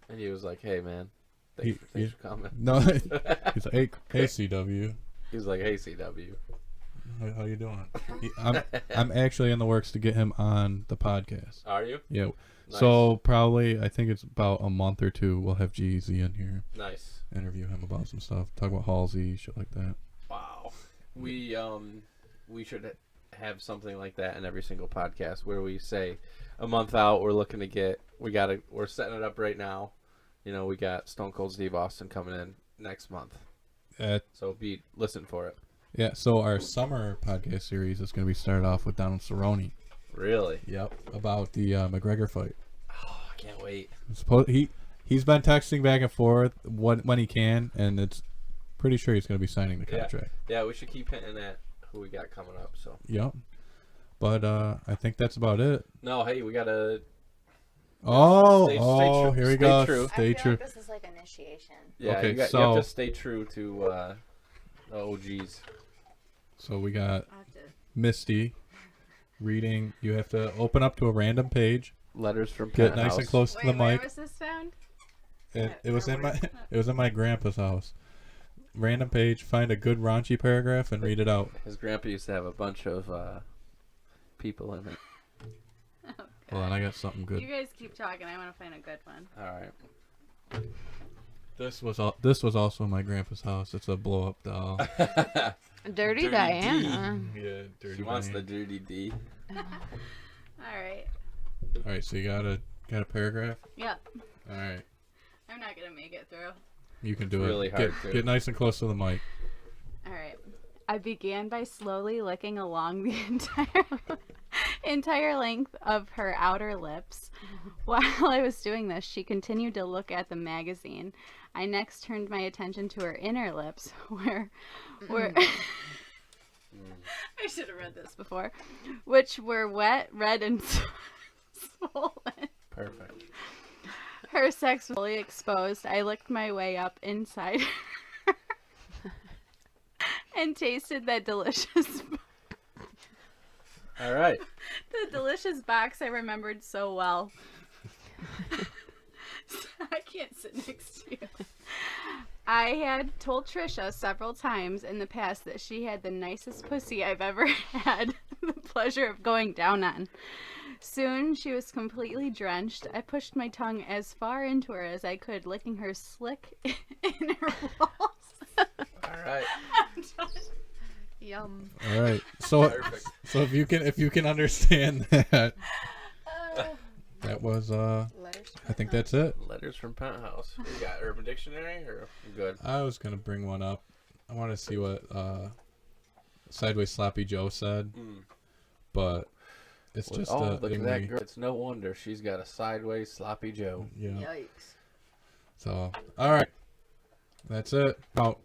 Speaker 4: And he was like, "Hey, man, thanks for coming."
Speaker 1: No, he's like, hey, CW,
Speaker 4: He was like, "Hey, CW."
Speaker 1: how you doing? I'm actually in the works to get him on the podcast.
Speaker 4: Are you?
Speaker 1: Yeah.
Speaker 4: Nice.
Speaker 1: So probably, I think it's about a month or two. We'll have GZ in here,
Speaker 4: Nice.
Speaker 1: interview him about some stuff, talk about Halsey, shit like that.
Speaker 4: Wow. We should have something like that in every single podcast where we say a month out we're looking to get we're setting it up right now. You know, we got Stone Cold Steve Austin coming in next month. So listen for it.
Speaker 1: Yeah. So our summer podcast series is going to be started off with Donald Cerrone.
Speaker 4: Really?
Speaker 1: Yep. About the McGregor fight.
Speaker 4: Oh, I can't wait.
Speaker 1: He's been texting back and forth when he can, and it's pretty sure he's going to be signing the contract.
Speaker 4: Yeah, we should keep hitting at who we got coming up. So.
Speaker 1: Yep. But I think that's about it.
Speaker 4: No, hey, we gotta.
Speaker 1: Stay
Speaker 4: true.
Speaker 1: Here we
Speaker 4: Stay
Speaker 1: go.
Speaker 4: true.
Speaker 3: I
Speaker 1: Stay
Speaker 3: feel
Speaker 1: true.
Speaker 3: like this is like initiation.
Speaker 4: Yeah,
Speaker 1: Okay,
Speaker 4: you have
Speaker 1: so-
Speaker 4: to stay true to the OGs.
Speaker 1: So we got
Speaker 3: I have to.
Speaker 1: Misty reading. You have to open up to a random page.
Speaker 4: Letters from
Speaker 1: Get
Speaker 4: Penthouse.
Speaker 1: nice and close to the
Speaker 3: Wait, where
Speaker 1: mic.
Speaker 3: was this found?
Speaker 1: It was in my grandpa's house. Random page. Find a good raunchy paragraph and read it out.
Speaker 4: His grandpa used to have a bunch of people in it.
Speaker 1: Hold on, I got something good.
Speaker 3: You guys keep talking. I want to find a good one.
Speaker 4: All right.
Speaker 1: This was also in my grandpa's house. It's a blow up doll.
Speaker 7: Dirty
Speaker 4: Dirty
Speaker 7: Diana.
Speaker 1: Yeah, dirty.
Speaker 4: She wants
Speaker 1: Diane.
Speaker 4: the dirty D.
Speaker 3: All right.
Speaker 1: All right, so you got a paragraph.
Speaker 3: Yep.
Speaker 1: All right,
Speaker 3: I'm not gonna make it through.
Speaker 1: you can do
Speaker 4: It's really
Speaker 1: it.
Speaker 4: hard to.
Speaker 1: Get nice and close to the mic.
Speaker 3: All right. I began by slowly licking along the entire length of her outer lips. While I was doing this, she continued to look at the magazine. I next turned my attention to her inner lips, where I should have read this before, which were wet, red, and swollen.
Speaker 4: Perfect.
Speaker 3: Her sex was fully exposed. I licked my way up inside her and tasted that delicious,
Speaker 4: All right.
Speaker 3: the delicious box I remembered so well. I can't sit next to you. I had told Trisha several times in the past that she had the nicest pussy I've ever had the pleasure of going down on. Soon she was completely drenched. I pushed my tongue as far into her as I could, licking her slick inner walls.
Speaker 4: All right.
Speaker 7: Yum.
Speaker 1: All right. So
Speaker 4: Perfect.
Speaker 1: so if you can understand that, that was I think that's it.
Speaker 4: Letters from Penthouse. We got Urban Dictionary or we good?
Speaker 1: I was gonna bring one up. I want to see what Sideways Sloppy Joe said, but it's just
Speaker 4: oh,
Speaker 1: a
Speaker 4: look at that girl. It's no wonder she's got a sideways sloppy Joe.
Speaker 1: Yeah.
Speaker 3: Yikes.
Speaker 1: So all right, that's it. Out.